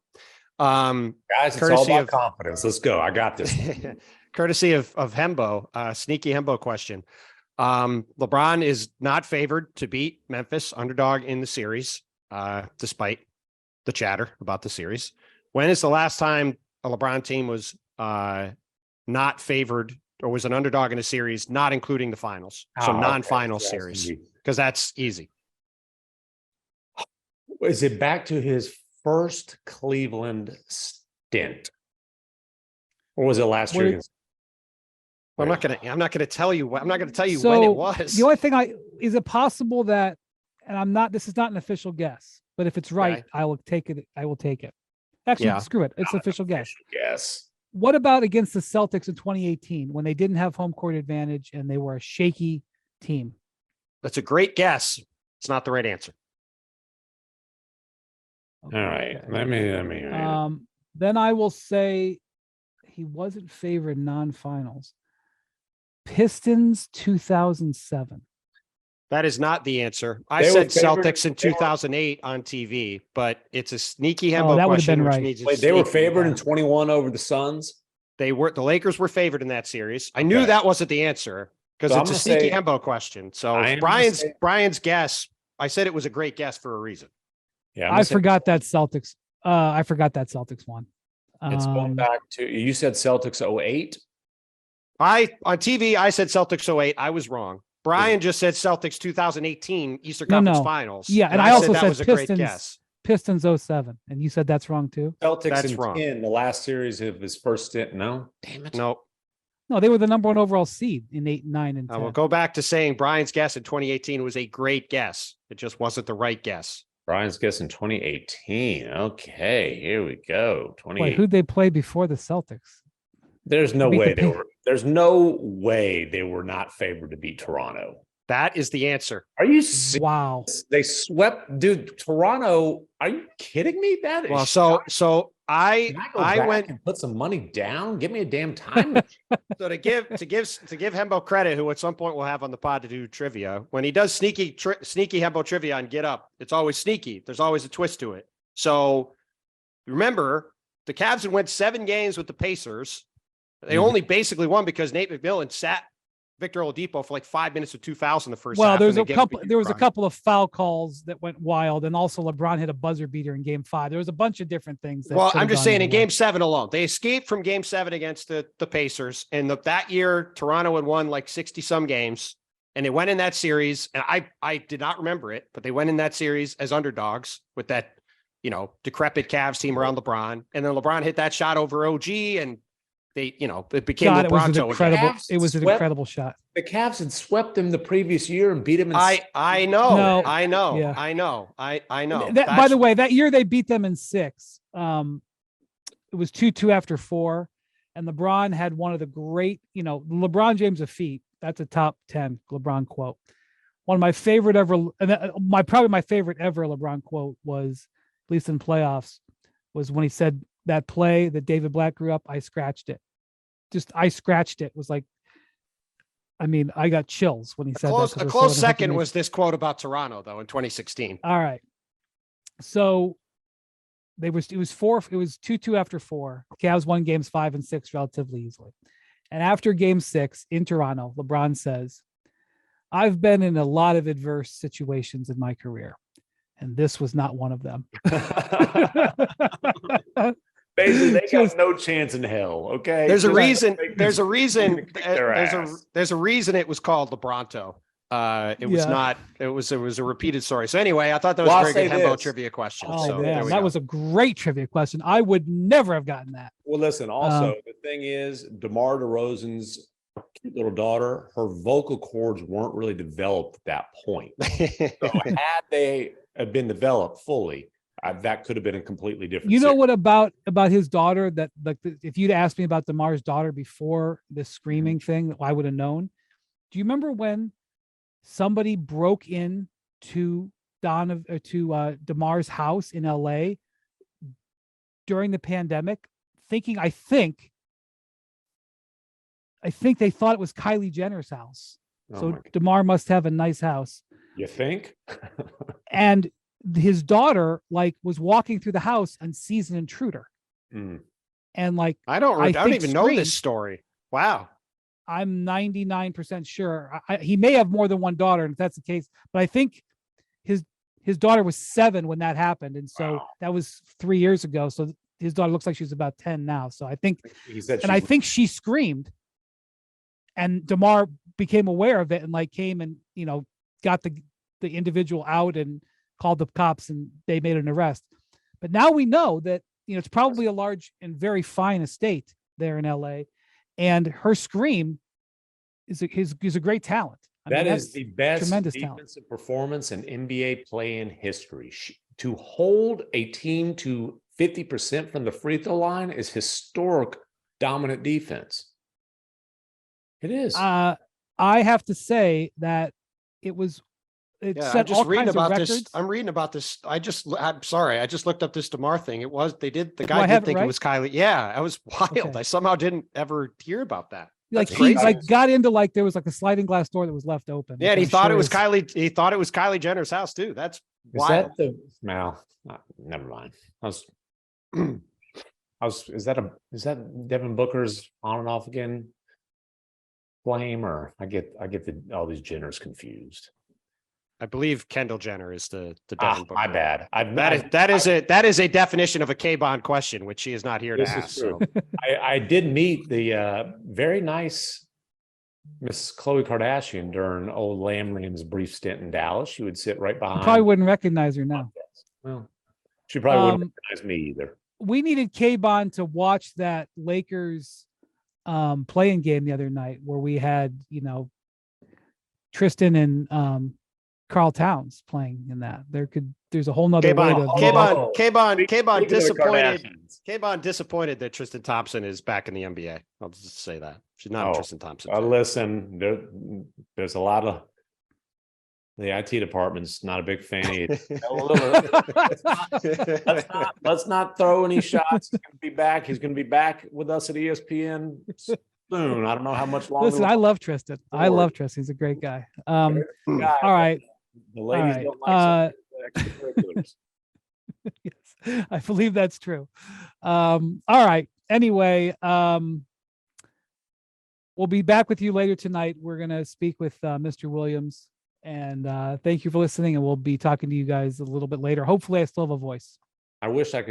Speaker 3: Guys, it's all
Speaker 2: Courtesy
Speaker 3: about
Speaker 2: of-
Speaker 3: confidence. Let's go. I got this.
Speaker 2: Courtesy of Hembo, sneaky Hembo question. LeBron is not favored to beat Memphis, underdog in the series, despite the chatter about the series. When is the last time a LeBron team was not favored or was an underdog in a series, not including the finals? So non-final series, because that's easy.
Speaker 3: Is it back to his first Cleveland stint? Or was it last year?
Speaker 2: I'm not gonna tell you when
Speaker 1: So,
Speaker 2: it was.
Speaker 1: The only thing is it possible that, and this is not an official guess, but if it's right,
Speaker 2: Okay.
Speaker 1: I will take it. Actually,
Speaker 2: Yeah.
Speaker 1: screw it. It's an official guess.
Speaker 3: Yes.
Speaker 1: What about against the Celtics in 2018 when they didn't have home court advantage and they were a shaky team?
Speaker 2: That's a great guess. It's not the right answer.
Speaker 3: All right. Let me.
Speaker 1: Then I will say he wasn't favored non-finals. Pistons 2007.
Speaker 2: That is not the answer. I
Speaker 3: They
Speaker 2: said
Speaker 3: were favored-
Speaker 2: Celtics in
Speaker 3: they were-
Speaker 2: 2008 on TV, but it's a sneaky
Speaker 1: Oh,
Speaker 2: Hembo
Speaker 1: that would've
Speaker 2: question.
Speaker 1: been
Speaker 2: which
Speaker 1: right.
Speaker 2: means it's
Speaker 3: Wait, they were
Speaker 2: sneaky.
Speaker 3: favored in 21 over the Suns.
Speaker 2: The Lakers were favored in that series. I knew
Speaker 3: Okay.
Speaker 2: that wasn't the answer because
Speaker 3: So
Speaker 2: it's
Speaker 3: I'm
Speaker 2: a
Speaker 3: gonna
Speaker 2: sneaky
Speaker 3: say-
Speaker 2: Hembo question. So
Speaker 3: I am gonna say-
Speaker 2: Brian's guess, I said it was a great guess for a reason.
Speaker 3: Yeah,
Speaker 1: I forgot that Celtics. I forgot that Celtics won.
Speaker 3: It's going back to, you said Celtics 08.
Speaker 2: On TV, I said Celtics 08. I was wrong. Brian just said Celtics 2018 Eastern Conference
Speaker 1: No.
Speaker 2: Finals.
Speaker 1: Yeah, and I also
Speaker 2: that
Speaker 1: said
Speaker 2: was a great
Speaker 1: Pistons.
Speaker 2: guess.
Speaker 1: Pistons 07, and you said that's wrong too.
Speaker 3: Celtics
Speaker 2: That's
Speaker 3: in
Speaker 2: wrong.
Speaker 3: 10, the last series of his first stint. No, damn it.
Speaker 2: No,
Speaker 1: No, they were the number one overall seed in 8, 9, and 10.
Speaker 2: I will go back to saying Brian's guess in 2018 was a great guess. It just wasn't the right guess.
Speaker 3: Brian's guessing 2018. Okay, here we go.
Speaker 1: Wait,
Speaker 3: 28.
Speaker 1: who'd they play before the Celtics?
Speaker 3: There's no
Speaker 1: beat
Speaker 3: way
Speaker 1: the
Speaker 3: they were. There's no way they were not favored to beat Toronto.
Speaker 2: That is the answer.
Speaker 3: Are you serious?
Speaker 1: Wow.
Speaker 3: They swept, dude. Toronto. Are you kidding me? That is.
Speaker 2: Well,
Speaker 3: shocking.
Speaker 2: so
Speaker 3: Can I go
Speaker 2: I
Speaker 3: back
Speaker 2: went
Speaker 3: and put some money down. Give me a damn time.
Speaker 2: so to give Hembo credit, who at some point we'll have on the pod to do trivia. When he does sneaky Hembo trivia on Get Up, it's always sneaky. There's always a twist to it. So remember, the Cavs had went 7 games with the Pacers. They only basically won because Nate McMillan sat Victor Oladipo for like 5 minutes with 2 fouls in the first
Speaker 1: Well,
Speaker 2: half.
Speaker 1: there
Speaker 2: and
Speaker 1: was
Speaker 2: they
Speaker 1: a
Speaker 2: gave
Speaker 1: couple.
Speaker 2: beat
Speaker 1: There was a
Speaker 2: Brian.
Speaker 1: couple of foul calls that went wild, and also LeBron hit a buzzer beater in Game 5. There was a bunch of different things.
Speaker 2: Well,
Speaker 1: could've
Speaker 2: I'm just
Speaker 1: gone
Speaker 2: saying
Speaker 1: either
Speaker 2: in
Speaker 1: way.
Speaker 2: Game 7 alone, they escaped from Game 7 against the Pacers, and that year Toronto had won like 60 some games, and they went in that series. And I did not remember it, but they went in that series as underdogs with that decrepit Cavs team around LeBron, and then LeBron hit that shot over OG, and they it became
Speaker 1: God, it was an
Speaker 2: LeBronto again.
Speaker 1: incredible.
Speaker 3: Cavs
Speaker 1: It was an
Speaker 3: swept-
Speaker 1: incredible shot.
Speaker 3: The Cavs had swept them the previous year and beat them.
Speaker 2: I know,
Speaker 1: No.
Speaker 2: I know,
Speaker 1: Yeah.
Speaker 2: I know, I know.
Speaker 1: By the way, that year they beat them in 6. It was 2-2 after 4, and LeBron had one of the great, LeBron James of feet. That's a top 10 LeBron quote. One of my favorite ever, and probably my favorite ever LeBron quote was, at least in playoffs, was when he said that play that David Black grew up. I scratched it. I scratched it was like I mean, I got chills when he said that.
Speaker 2: A close second was this quote about Toronto, though, in 2016.
Speaker 1: All right. So it was 2-2 after 4. Cavs won games 5 and 6 relatively easily. And after game 6 in Toronto, LeBron says, I've been in a lot of adverse situations in my career, and this was not one of them.
Speaker 3: Basically, they got no chance in hell. Okay.
Speaker 2: There's a reason it was called LeBronto. It was not. It was a repeated story. So anyway, I thought that was a very good Hembo trivia question.
Speaker 1: Oh,
Speaker 2: so
Speaker 1: man, that was a great trivia question. I would never have gotten that.
Speaker 3: Well, listen. Also, the thing is, DeMar DeRozan's cute little daughter, her vocal cords weren't really developed at that point. So had they been developed fully, that could have been a completely different.
Speaker 1: You know what about his daughter? That like, if you'd asked me about DeMar's daughter before this screaming thing, I would have known. Do you remember when somebody broke in to DeMar's house in LA during the pandemic, thinking I think they thought it was Kylie Jenner's house. So DeMar must have a nice house.
Speaker 3: You think?
Speaker 1: And his daughter was walking through the house and sees an intruder. And
Speaker 2: I don't even know this story. Wow.
Speaker 1: I'm 99% sure he may have more than one daughter, and if that's the case, but I think his daughter was 7 when that happened, and so that was 3 years ago. So his daughter looks like she's about 10 now. So I think, I think she screamed, and DeMar became aware of it and came and got the individual out and called the cops, and they made an arrest. But now we know that it's probably a large and very fine estate there in LA. And her scream is a great talent.
Speaker 3: That is the best
Speaker 1: tremendous
Speaker 3: defensive
Speaker 1: talent.
Speaker 3: performance in NBA play-in history. To hold a team to 50% from the free throw line is historic dominant defense. It is.
Speaker 1: I have to say that it set all kinds of records.
Speaker 2: I'm reading about this. I'm sorry. I just looked up this DeMar thing. The guy did think it was Kylie. Yeah, I was wild. Okay. I somehow didn't ever hear about that.
Speaker 1: He got into there was a sliding glass door that was left open.
Speaker 2: Yeah, and he thought it was Kylie. He thought it was Kylie Jenner's house too. That's wild.
Speaker 3: Never mind. Is that Devin Booker's on and off again flame, or I get all these Jenners confused.
Speaker 2: I believe Kendall Jenner is the Devin Booker.
Speaker 3: My bad.
Speaker 2: That is a definition of a K-Bond question, which she is not here to ask. So.
Speaker 3: I did meet the very nice Miss Khloe Kardashian during old Lamb-Lam's brief stint in Dallas. She would sit right behind.
Speaker 1: You probably wouldn't recognize her now.
Speaker 3: Well, she probably wouldn't recognize me either.
Speaker 1: We needed K-Bond to watch that Lakers playing game the other night where we had Tristan and Karl Towns playing in that. There's a whole nother K-Bond
Speaker 2: disappointed that Tristan Thompson is back in the NBA. I'll just say that. She's not Tristan Thompson.
Speaker 3: Listen, there's a lot of the IT department's not a big fan either. Let's not throw any shots. He's gonna be back. He's gonna be back with us at ESPN soon. I don't know how much longer.
Speaker 1: Listen, I love Tristan. He's a great guy. All right.
Speaker 3: The ladies don't like extracurriculars.
Speaker 1: Yes, I believe that's true. All right. Anyway, we'll be back with you later tonight. We're going to speak with Mr. Williams, and thank you for listening. And we'll be talking to you guys a little bit later. Hopefully I still have a voice.
Speaker 3: I wish I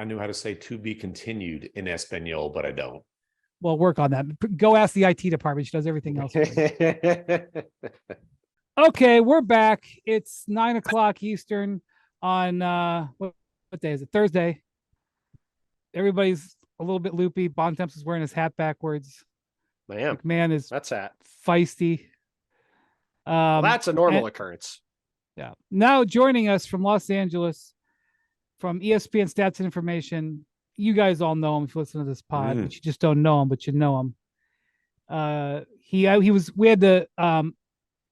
Speaker 3: knew how to say to be continued in Espanol, but I don't.
Speaker 1: Well, work on that. Go ask the IT department. She does everything else. Okay, we're back. It's 9:00 Eastern on what day is it? Thursday. Everybody's a little bit loopy. Bontemps is wearing his hat backwards. McMahon is feisty.
Speaker 2: That's a normal occurrence.
Speaker 1: Yeah. Now joining us from Los Angeles, from ESPN Stats and Information. You guys all know him if you listen to this pod, but you just don't know him, but you know him.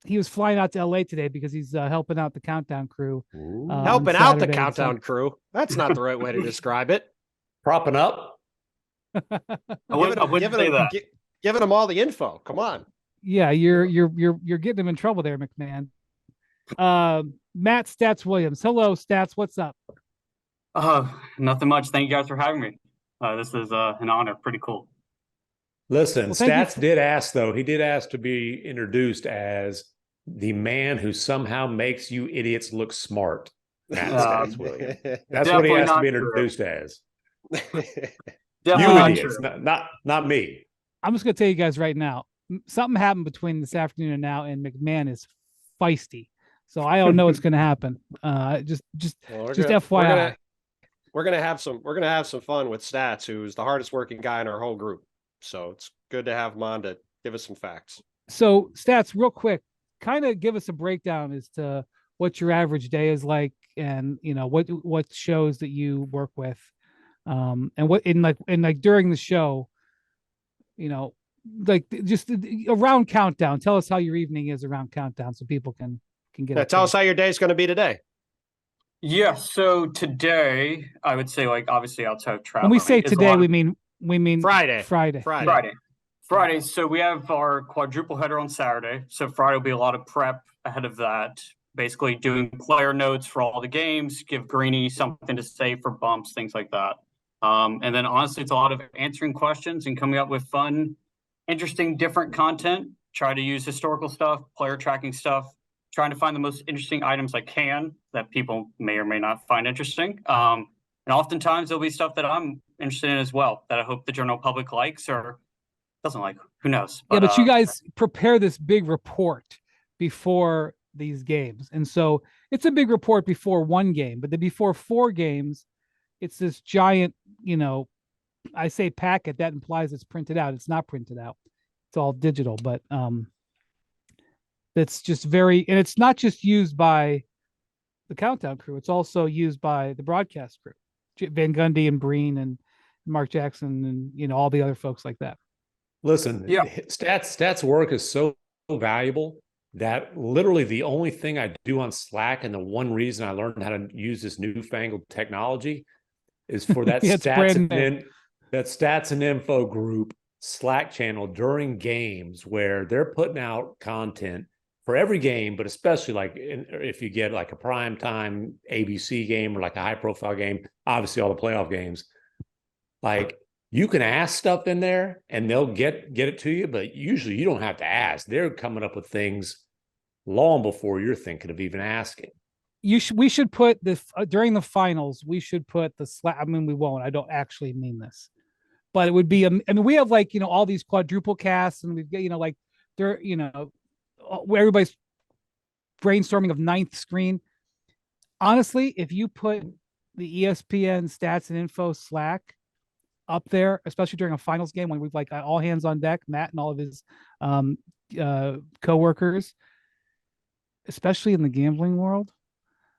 Speaker 1: He was flying out to LA today because he's helping out the Countdown crew.
Speaker 2: Helping out the Countdown crew? That's not the right way to describe it.
Speaker 3: Propping up?
Speaker 2: Giving them all the info. Come on.
Speaker 1: Yeah, you're getting him in trouble there, McMahon. Matt Stats Williams. Hello, Stats. What's up?
Speaker 5: Nothing much. Thank you guys for having me. This is an honor. Pretty cool.
Speaker 3: Listen,
Speaker 1: Well, thank you
Speaker 3: Stats did ask, though. He did ask to be introduced as the man who somehow makes you idiots look smart. Matt Stats Williams. That's what he
Speaker 5: Definitely
Speaker 3: asked to
Speaker 5: not
Speaker 3: be
Speaker 5: true.
Speaker 3: introduced as.
Speaker 5: Definitely
Speaker 3: You
Speaker 5: not
Speaker 3: idiots,
Speaker 5: true.
Speaker 3: not me.
Speaker 1: I'm just gonna tell you guys right now. Something happened between this afternoon and now, and McMahon is feisty. So I don't know what's gonna happen. Just
Speaker 2: Well,
Speaker 1: FYI.
Speaker 2: We're gonna have some fun with Stats, who's the hardest working guy in our whole group. So it's good to have him on to give us some facts.
Speaker 1: So Stats, real quick, kind of give us a breakdown as to what your average day is like, and what shows that you work with, and what in like during the show, like just around countdown. Tell us how your evening is around countdown, so people can get.
Speaker 2: Yeah, tell us how your day's going to be today.
Speaker 5: Yeah. So today, I would say, like, obviously outside of traveling.
Speaker 1: When we say
Speaker 5: is a
Speaker 1: today,
Speaker 5: lot
Speaker 1: we
Speaker 5: of-
Speaker 1: mean
Speaker 2: Friday.
Speaker 1: Friday.
Speaker 5: Friday. So we have our quadruple header on Saturday. So Friday will be a lot of prep ahead of that. Basically doing player notes for all the games, give Greeny something to say for bumps, things like that. And then honestly, it's a lot of answering questions and coming up with fun, interesting, different content. Try to use historical stuff, player tracking stuff, trying to find the most interesting items I can that people may or may not find interesting. And oftentimes there'll be stuff that I'm interested in as well that I hope the general public likes or doesn't like. Who knows?
Speaker 1: But you guys prepare this big report before these games, and so it's a big report before one game, but then before 4 games, it's this giant, I say packet, that implies it's printed out. It's not printed out. It's all digital, but that's just and it's not just used by the countdown crew. It's also used by the broadcast crew, Van Gundy and Breen and Mark Jackson and all the other folks like that.
Speaker 3: Listen, stats work is so valuable that literally the only thing I do on Slack and the one reason I learned how to use this newfangled technology is for that stats and info group Slack channel during games where they're putting out content for every game, but especially like if you get like a prime time ABC game or like a high profile game, obviously all the playoff games, like you can ask stuff in there and they'll get it to you, but usually you don't have to ask. They're coming up with things long before you're thinking of even asking.
Speaker 1: We should put this during the finals. We should put the Slack. I mean, we won't. I don't actually mean this, but it would be. I mean, we have like all these quadruple casts, and we've got like there where everybody's brainstorming of ninth screen. Honestly, if you put the ESPN stats and info Slack up there, especially during a finals game when we've like all hands on deck, Matt and all of his coworkers, especially in the gambling world,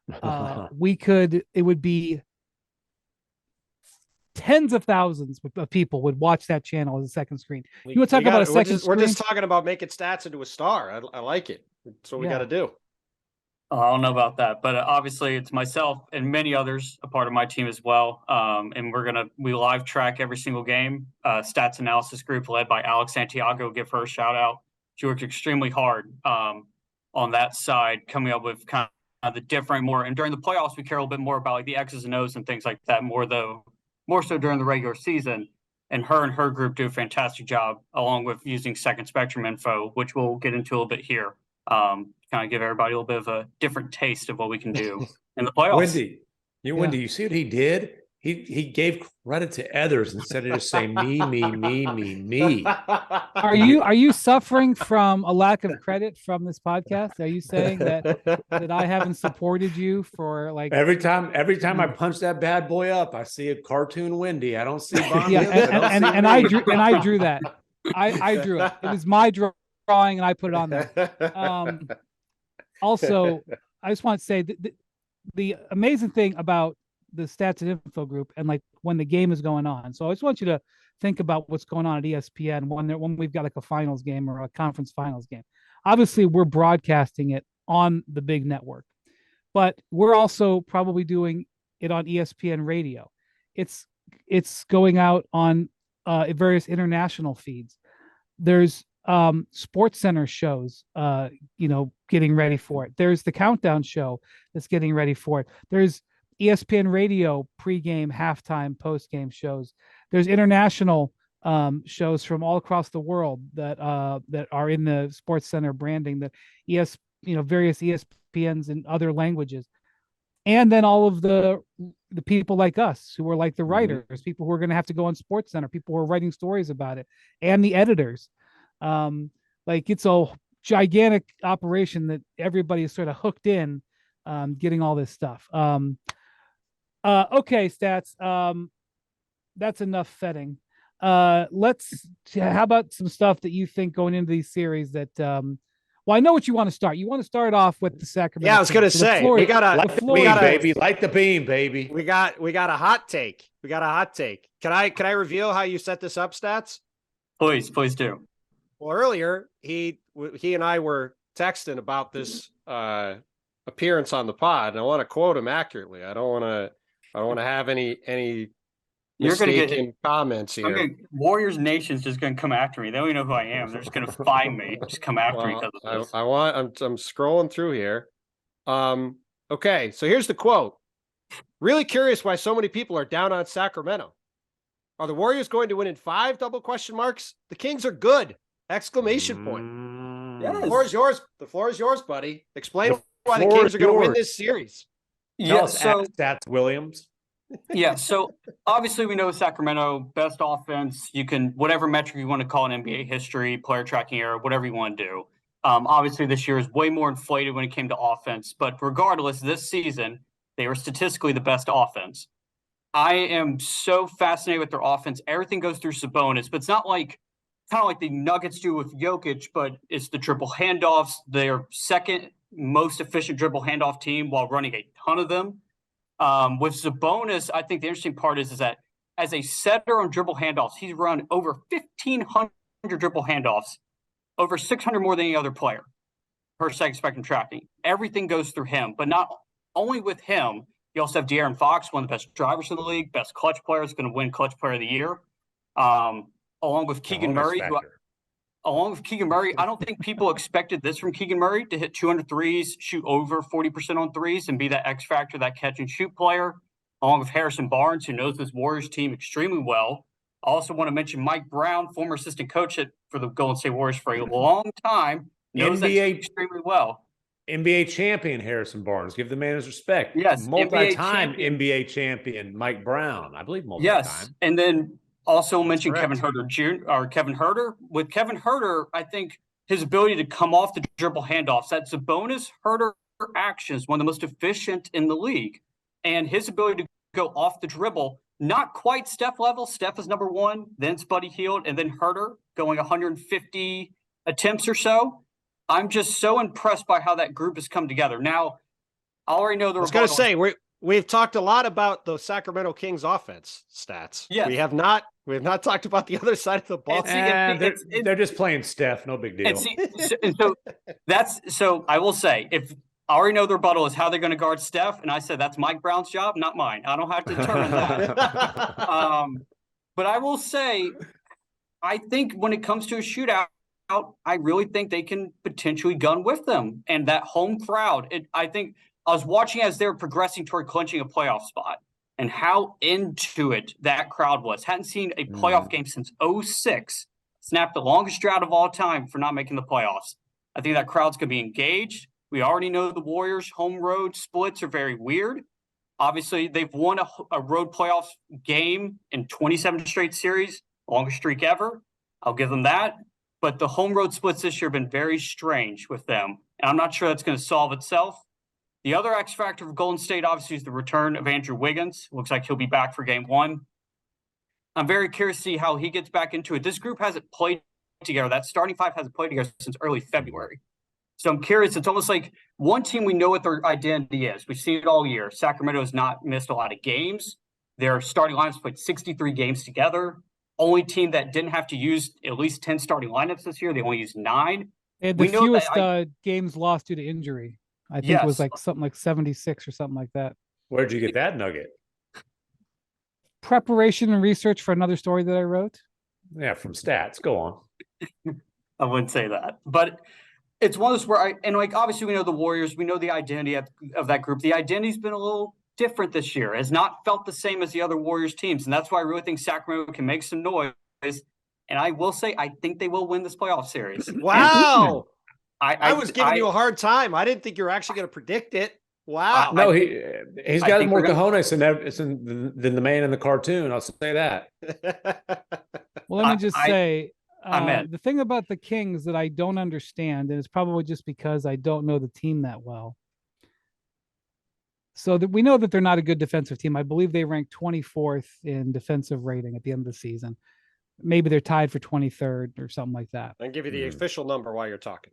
Speaker 1: it would be tens of thousands of people would watch that channel as a second screen. You want to talk about a second screen?
Speaker 2: We're just talking about making Stats into a star. I like it. That's what we got to do.
Speaker 5: I don't know about that, but obviously it's myself and many others, a part of my team as well. And we live track every single game. Stats analysis group led by Alex Santiago, give her a shout out. She worked extremely hard on that side, coming up with kind of the different and during the playoffs, we care a little bit more about like the X's and O's and things like that, more so during the regular season. And her group do a fantastic job, along with using second spectrum info, which we'll get into a little bit here. Kind of give everybody a little bit of a different taste of what we can do in the playoffs.
Speaker 3: Wendy, you see what he did? He gave credit to others instead of just saying me.
Speaker 1: Are you suffering from a lack of credit from this podcast? Are you saying that I haven't supported you for like
Speaker 3: every time I punch that bad boy up, I see a cartoon Wendy. I don't see Bonnie.
Speaker 1: I drew that. I drew it. It was my drawing and I put it on there. Also, I just want to say the amazing thing about the stats and info group and like when the game is going on. So I just want you to think about what's going on at ESPN when we've got like a finals game or a conference finals game. Obviously, we're broadcasting it on the big network, but we're also probably doing it on ESPN radio. It's going out on various international feeds. There's Sports Center shows, getting ready for it. There's the Countdown show that's getting ready for it. There's ESPN radio pregame, halftime, postgame shows. There's international shows from all across the world that are in the Sports Center branding, that various ESPNs in other languages. And then all of the people like us who are like the writers, people who are going to have to go on Sports Center, people who are writing stories about it, and the editors. It's a gigantic operation that everybody is sort of hooked in, getting all this stuff. Okay, Stats. That's enough fetting. How about some stuff that you think going into these series that, well, I know what you want to start. You want to start off with the Sacramento.
Speaker 2: Yeah, I was going to say, we got
Speaker 3: light the beam, baby.
Speaker 2: We got a hot take. Can I reveal how you set this up, Stats?
Speaker 5: Please do.
Speaker 2: Well, earlier he and I were texting about this appearance on the pod, and I want to quote him accurately. I don't want to have any
Speaker 5: You're going to
Speaker 2: get comments here.
Speaker 5: Warriors Nation's just going to come after me. They don't even know who I am. They're just going to find me, just come after me because of this.
Speaker 2: I'm scrolling through here. Okay, so here's the quote. Really curious why so many people are down on Sacramento. Are the Warriors going to win in 5? ? The Kings are good! ! Yes. The floor is yours. The floor is yours, buddy. Explain why the Kings are going to win this series.
Speaker 3: Yeah, so Stats Williams.
Speaker 5: Yeah, so obviously we know Sacramento, best offense. You can, whatever metric you want to call in NBA history, player tracking error, whatever you want to do. Obviously this year is way more inflated when it came to offense, but regardless, this season, they were statistically the best offense. I am so fascinated with their offense. Everything goes through Sabonis, but it's not like kind of like the Nuggets do with Jokic, but it's the dribble handoffs. They're second most efficient dribble handoff team while running a ton of them. With Sabonis, I think the interesting part is that as a setter on dribble handoffs, he's run over 1,500 dribble handoffs, over 600 more than any other player per second spectrum tracking. Everything goes through him, but not only with him. You also have De'Aaron Fox, one of the best drivers in the league, best clutch player, is going to win Clutch Player of the Year. Along with Keegan Murray. I don't think people expected this from Keegan Murray, to hit 200 threes, shoot over 40% on threes, and be that X factor, that catch and shoot player, along with Harrison Barnes, who knows this Warriors team extremely well. I also want to mention Mike Brown, former assistant coach for the Golden State Warriors for a long time, knows that team extremely well.
Speaker 3: NBA champion Harrison Barnes. Give the man his respect.
Speaker 5: Yes.
Speaker 3: Multi-time NBA champion Mike Brown. I believe multi-time.
Speaker 5: Yes. And then also mention Kevin Huerter Jr. or Kevin Huerter. With Kevin Huerter, I think his ability to come off the dribble handoffs, that Sabonis Huerter action is one of the most efficient in the league. And his ability to go off the dribble, not quite Steph level. Steph is number one, then it's Buddy Hield, and then Huerter going 150 attempts or so. I'm just so impressed by how that group has come together. Now, I already know the.
Speaker 2: I was going to say we've talked a lot about the Sacramento Kings offense stats.
Speaker 5: Yeah,
Speaker 2: we have not talked about the other side of the ball.
Speaker 3: They're just playing Steph, no big deal.
Speaker 5: So I will say, if I already know the rebuttal is how they're going to guard Steph, and I said that's Mike Brown's job, not mine. I don't have to determine that. But I will say, I think when it comes to a shootout, I really think they can potentially gun with them. And that home crowd, I think I was watching as they were progressing toward clinching a playoff spot and how into it that crowd was. Hadn't seen a playoff game since 2006. Snapped the longest drought of all time for not making the playoffs. I think that crowd's going to be engaged. We already know the Warriors' home-road splits are very weird. Obviously, they've won a road playoff game in 27 straight series, longest streak ever. I'll give them that. But the home road splits this year have been very strange with them. And I'm not sure that's going to solve itself. The other X factor for Golden State, obviously, is the return of Andrew Wiggins. Looks like he'll be back for game one. I'm very curious to see how he gets back into it. This group hasn't played together. That starting five hasn't played together since early February. So I'm curious. It's almost like one team we know what their identity is. We've seen it all year. Sacramento has not missed a lot of games. Their starting lineups played 63 games together. Only team that didn't have to use at least 10 starting lineups this year. They only used 9.
Speaker 1: And the fewest games lost due to injury. I think it was like something like 76 or something like that.
Speaker 3: Where'd you get that nugget?
Speaker 1: Preparation and research for another story that I wrote.
Speaker 3: Yeah, from Stats. Go on.
Speaker 5: I wouldn't say that, but it's one of those where obviously we know the Warriors, we know the identity of that group. The identity's been a little different this year, has not felt the same as the other Warriors teams. And that's why I really think Sacramento can make some noise. And I will say, I think they will win this playoff series.
Speaker 2: Wow. I was giving you a hard time. I didn't think you were actually going to predict it. Wow.
Speaker 3: No, he's got more cojones than the man in the cartoon. I'll say that.
Speaker 1: Well, let me just say, the thing about the Kings that I don't understand, and it's probably just because I don't know the team that well. So that we know that they're not a good defensive team. I believe they ranked 24th in defensive rating at the end of the season. Maybe they're tied for 23rd or something like that.
Speaker 2: I'll give you the official number while you're talking.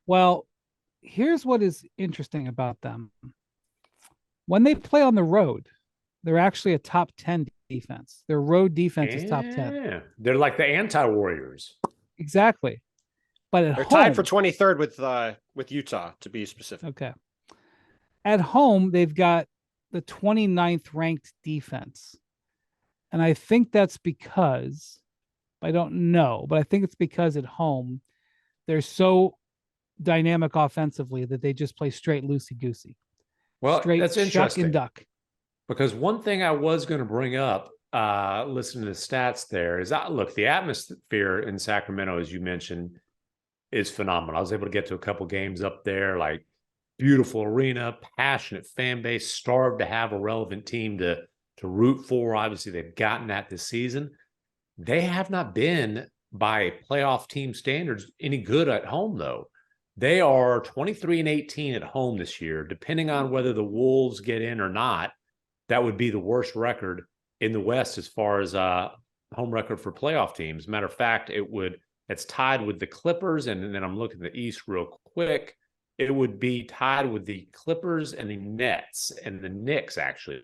Speaker 1: Well, here's what is interesting about them. When they play on the road, they're actually a top 10 defense. Their road defense is top 10.
Speaker 3: Yeah, they're like the anti-Warriors.
Speaker 1: Exactly. But
Speaker 2: they're tied for 23rd with Utah, to be specific.
Speaker 1: Okay. At home, they've got the 29th ranked defense. And I think that's because, I don't know, but I think it's because at home, they're so dynamic offensively that they just play straight loosey-goosey.
Speaker 3: Well, that's interesting.
Speaker 1: Shuck and duck.
Speaker 3: Because one thing I was going to bring up, listening to the stats there, is look, the atmosphere in Sacramento, as you mentioned, is phenomenal. I was able to get to a couple games up there, like beautiful arena, passionate fan base, starved to have a relevant team to root for. Obviously, they've gotten that this season. They have not been, by playoff team standards, any good at home, though. They are 23-18 at home this year. Depending on whether the Wolves get in or not, that would be the worst record in the West as far as home record for playoff teams. Matter of fact, it's tied with the Clippers, and then I'm looking at the East real quick. It would be tied with the Clippers and the Nets, and the Knicks actually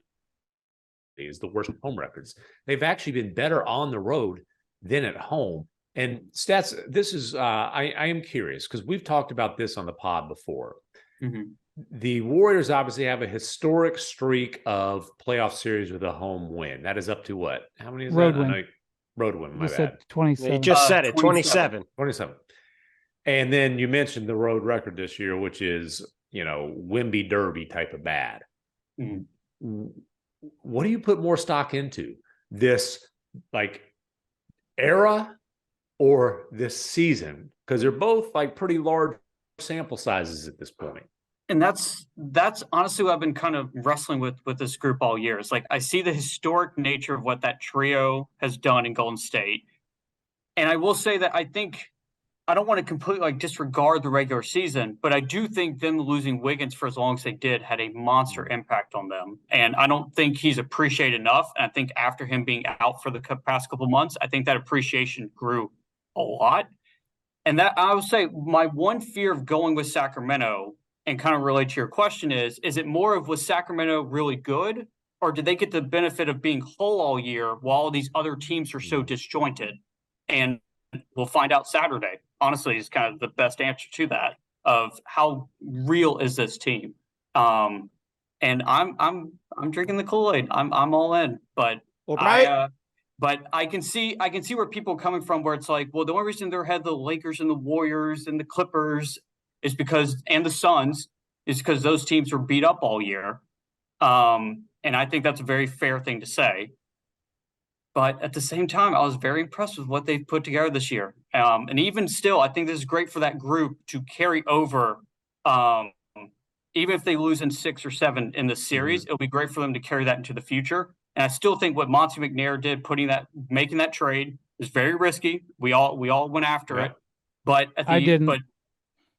Speaker 3: is the worst home records. They've actually been better on the road than at home. And stats, this is, I am curious because we've talked about this on the pod before. Mm-hmm. The Warriors obviously have a historic streak of playoff series with a home win. That is up to what? How many is
Speaker 1: road
Speaker 3: that?
Speaker 1: Win.
Speaker 3: Road win, my
Speaker 1: you
Speaker 3: bad.
Speaker 1: Said 27.
Speaker 2: You just said it, 27.
Speaker 3: 27. And then you mentioned the road record this year, which is, Wimby Derby type of bad. Mm-hmm. What do you put more stock into? This, era or this season? Because they're both, pretty large sample sizes at this point.
Speaker 5: And that's honestly what I've been kind of wrestling with this group all year. It's I see the historic nature of what that trio has done in Golden State. And I will say that I think I don't want to completely disregard the regular season, but I do think them losing Wiggins for as long as they did had a monster impact on them. And I don't think he's appreciated enough. And I think after him being out for the past couple months, I think that appreciation grew a lot. And that I would say my one fear of going with Sacramento and kind of relate to your question is it more of was Sacramento really good, or did they get the benefit of being whole all year while these other teams are so disjointed? And we'll find out Saturday. Honestly, is kind of the best answer to that of how real is this team. And I'm drinking the Kool-Aid. I'm all in, but I can see where people are coming from, where it's the only reason they're ahead of the Lakers and the Warriors and the Clippers is and the Suns is because those teams were beat up all year. And I think that's a very fair thing to say. But at the same time, I was very impressed with what they've put together this year. And even still, I think this is great for that group to carry over. Even if they lose in 6 or 7 in the series, it'll be great for them to carry that into the future. And I still think what Monty McNair did, making that trade, is very risky. We all went after it, but
Speaker 1: I didn't.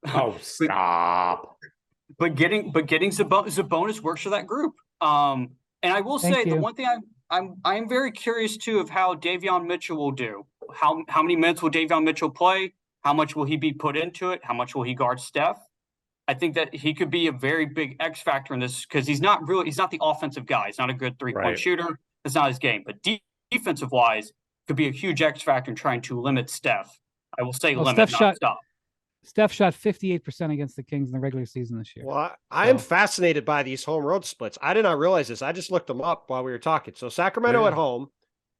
Speaker 3: Oh, stop!
Speaker 5: But getting Sabonis works for that group. And I will say the one thing I am very curious too of how Davion Mitchell will do. How many minutes will Davion Mitchell play? How much will he be put into it? How much will he guard Steph? I think that he could be a very big X factor in this because he's not the offensive guy. He's not a good 3-point shooter. That's not his game. But defensive wise, could be a huge X factor in trying to limit Steph. I will say limit, not stop.
Speaker 1: Steph shot 58% against the Kings in the regular season this year.
Speaker 2: Well, I am fascinated by these home road splits. I did not realize this. I just looked them up while we were talking. So Sacramento at home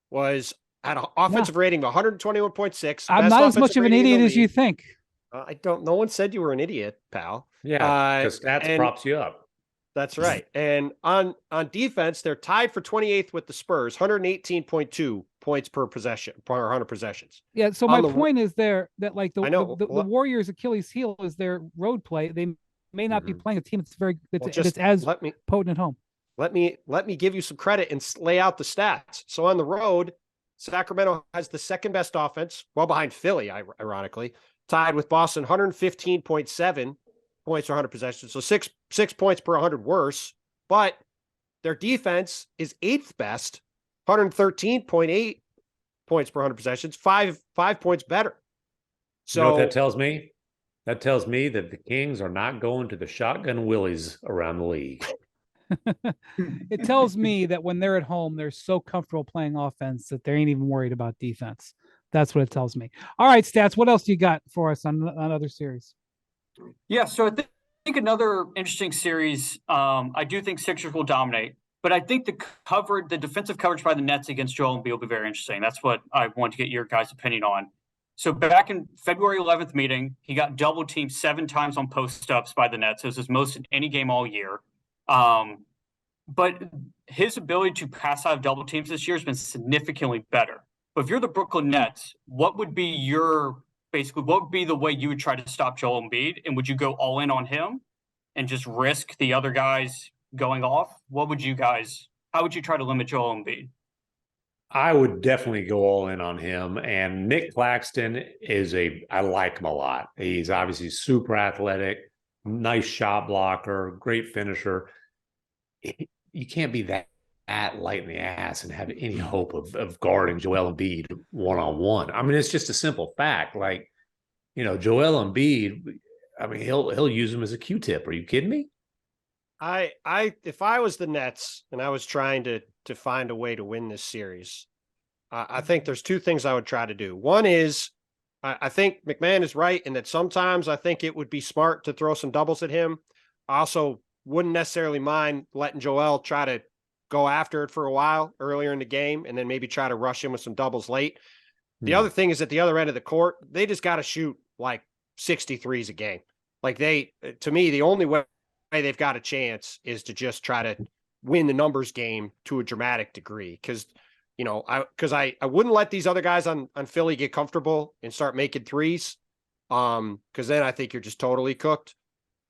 Speaker 2: was had an offensive rating of 121.6.
Speaker 1: I'm not as much of an idiot as you think.
Speaker 2: I don't. No one said you were an idiot, pal.
Speaker 3: Yeah, because stats props you up.
Speaker 2: That's right. And on defense, they're tied for 28th with the Spurs, 118.2 points per possession, per 100 possessions.
Speaker 1: Yeah. So my point is that like the Warriors' Achilles heel is their road play. They may not be playing a team that's as potent at home.
Speaker 2: Let me give you some credit and lay out the stats. So on the road, Sacramento has the second best offense, well behind Philly, ironically, tied with Boston, 115.7 points per 100 possessions. So six points per 100 worse, but their defense is 8th best, 113.8 points per 100 possessions, five points better. So
Speaker 3: you know what that tells me? That tells me that the Kings are not going to the shotgun willies around the league.
Speaker 1: It tells me that when they're at home, they're so comfortable playing offense that they ain't even worried about defense. That's what it tells me. All right, Stats, what else do you got for us on other series?
Speaker 5: Yeah, so I think another interesting series, I do think Sixers will dominate, but I think the defensive coverage by the Nets against Joel Embiid will be very interesting. That's what I want to get your guys' opinion on. So back in February 11th meeting, he got double teamed 7 times on post-ups by the Nets. It was his most in any game all year. But his ability to pass out of double teams this year has been significantly better. But if you're the Brooklyn Nets, what would be the way you would try to stop Joel Embiid? And would you go all in on him and just risk the other guys going off? How would you try to limit Joel Embiid?
Speaker 3: I would definitely go all in on him. And Nick Claxton I like him a lot. He's obviously super athletic, nice shot blocker, great finisher. You can't be that light in the ass and have any hope of guarding Joel Embiid one-on-one. I mean, it's just a simple fact. Like, Joel Embiid, I mean, he'll use him as a Q-tip. Are you kidding me?
Speaker 2: If I was the Nets and I was trying to find a way to win this series, I think there's 2 things I would try to do. One is I think McMahon is right in that sometimes I think it would be smart to throw some doubles at him. I also wouldn't necessarily mind letting Joel try to go after it for a while earlier in the game and then maybe try to rush him with some doubles late. The other thing is at the other end of the court, they just got to shoot like 63s a game. Like to me, the only way they've got a chance is to just try to win the numbers game to a dramatic degree. Cause I wouldn't let these other guys on Philly get comfortable and start making threes. Cause then I think you're just totally cooked.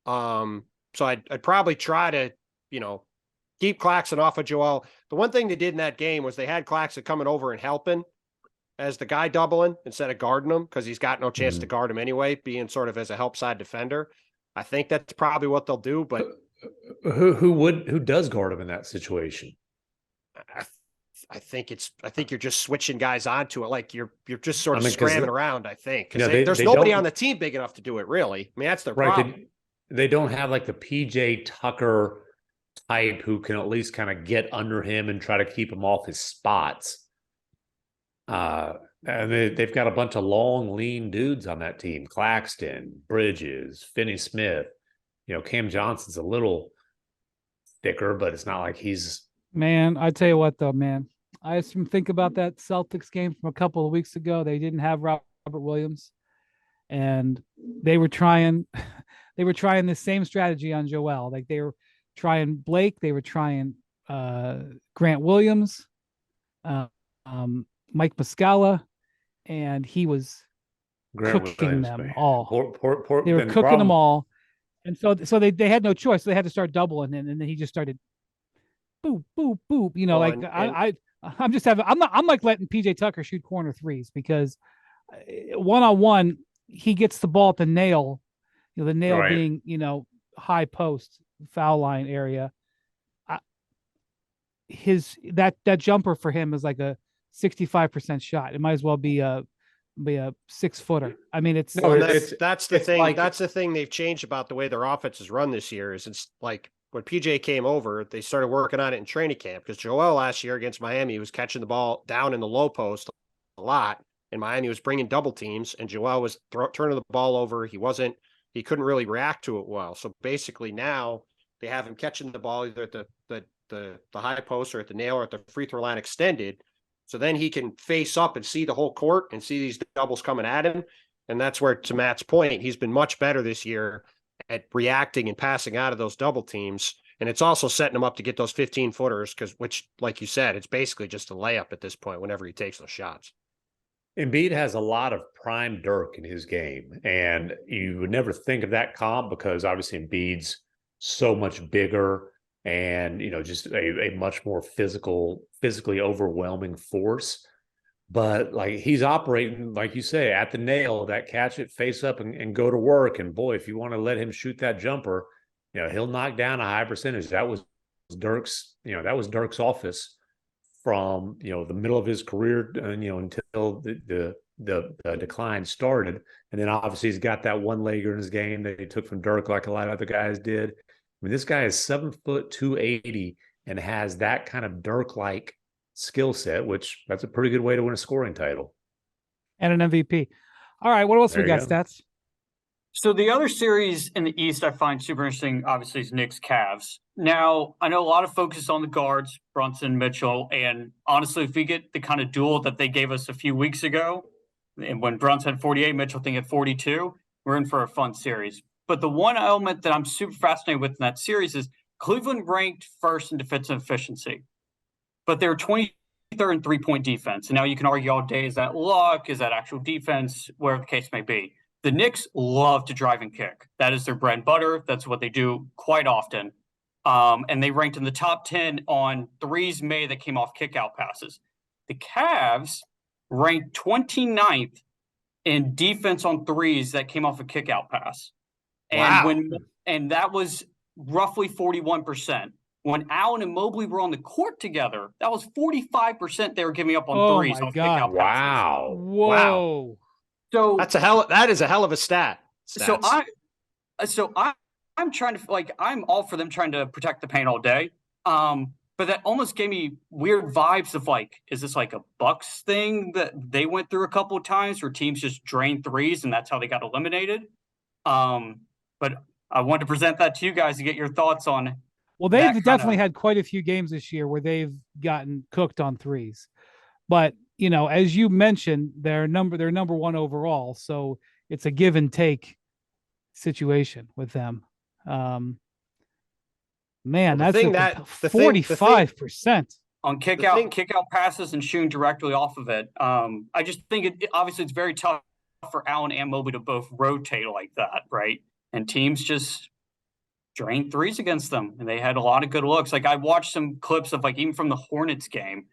Speaker 2: So I'd probably try to, keep Claxton off of Joel. The one thing they did in that game was they had Claxton coming over and helping as the guy doubling instead of guarding him because he's got no chance to guard him anyway, being sort of as a help side defender. I think that's probably what they'll do. But
Speaker 3: who does guard him in that situation?
Speaker 2: I think you're just switching guys onto it. Like you're just sort of scramming around, I think. Because there's nobody on the team big enough to do it, really. I mean, that's their problem.
Speaker 3: They don't have like the PJ Tucker type who can at least kind of get under him and try to keep him off his spots. And they've got a bunch of long, lean dudes on that team. Claxton, Bridges, Finney Smith. Cam Johnson's a little thicker, but it's not like he's...
Speaker 1: Man, I tell you what, though, man. I just think about that Celtics game from a couple of weeks ago. They didn't have Robert Williams, and they were trying the same strategy on Joel. Like they were trying Blake, they were trying Grant Williams, Mike Muscala, and he was cooking them all. They were cooking them all, and so they had no choice. So they had to start doubling, and then he just started boop, boop, boop. I'm like letting PJ Tucker shoot corner threes because 1-on-1 he gets the ball at the nail, the nail being, high post foul line area. That jumper for him is like a 65% shot. It might as well be a 6-footer. I mean, that's
Speaker 2: the thing. That's the thing they've changed about the way their offense is run this year. Is it's like when PJ came over, they started working on it in training camp because Joel last year against Miami was catching the ball down in the low post a lot, and Miami was bringing double teams, and Joel was turning the ball over. He couldn't really react to it well. So basically now they have him catching the ball either at the high post or at the nail or at the free throw line extended. So then he can face up and see the whole court and see these doubles coming at him. And that's where, to Matt's point, he's been much better this year at reacting and passing out of those double teams. And it's also setting him up to get those 15 footers which, like you said, it's basically just a layup at this point whenever he takes those shots.
Speaker 3: Embiid has a lot of prime Dirk in his game, and you would never think of that comp because obviously Embiid's so much bigger and, just a much more physically overwhelming force. But like he's operating, like you say, at the nail, that catch it, face up and go to work. And boy, if you want to let him shoot that jumper, he'll knock down a high percentage. That was Dirk's office from, the middle of his career, until the decline started. And then obviously he's got that one legger in his game that he took from Dirk, like a lot of other guys did. I mean, this guy is 7 foot 280 and has that kind of Dirk-like skill set, which that's a pretty good way to win a scoring title.
Speaker 1: And an MVP. All right. What else
Speaker 3: There
Speaker 1: we got,
Speaker 3: you go.
Speaker 1: Stats?
Speaker 5: So the other series in the East I find super interesting, obviously, is Knicks Cavs. Now, I know a lot of focus on the guards, Brunson, Mitchell, and honestly, if we get the kind of duel that they gave us a few weeks ago, and when Brunson had 48, Mitchell I think at 42, we're in for a fun series. But the one element that I'm super fascinated with in that series is Cleveland ranked first in defensive efficiency, but they're 23rd in three-point defense. And now you can argue all day, is that luck? Is that actual defense? Whatever the case may be. The Knicks love to drive and kick. That is their bread and butter. That's what they do quite often. And they ranked in the top 10 on threes made that came off kick-out passes. The Cavs ranked 29th in defense on threes that came off a kick-out pass. And
Speaker 2: Wow.
Speaker 5: and that was roughly 41%. When Allen and Mobley were on the court together, that was 45% they were giving up on threes
Speaker 1: my
Speaker 5: on
Speaker 1: God.
Speaker 5: kick-out passes.
Speaker 3: Wow.
Speaker 1: Whoa.
Speaker 5: So
Speaker 2: that is a hell of a stat. Stats.
Speaker 5: I'm trying to I'm all for them trying to protect the paint all day. But that almost gave me weird vibes of is this like a Bucks thing that they went through a couple of times where teams just drain threes and that's how they got eliminated? But I wanted to present that to you guys to get your thoughts on.
Speaker 1: Well, they've definitely had quite a few games this year where they've gotten cooked on threes. But, as you mentioned, they're number one overall. So it's a give and take situation with them. Man, that's 45%
Speaker 5: on kick out passes and shooting directly off of it. I just think obviously it's very tough for Allen and Mobley to both rotate like that, right? And teams just drained threes against them, and they had a lot of good looks. I watched some clips of even from the Hornets game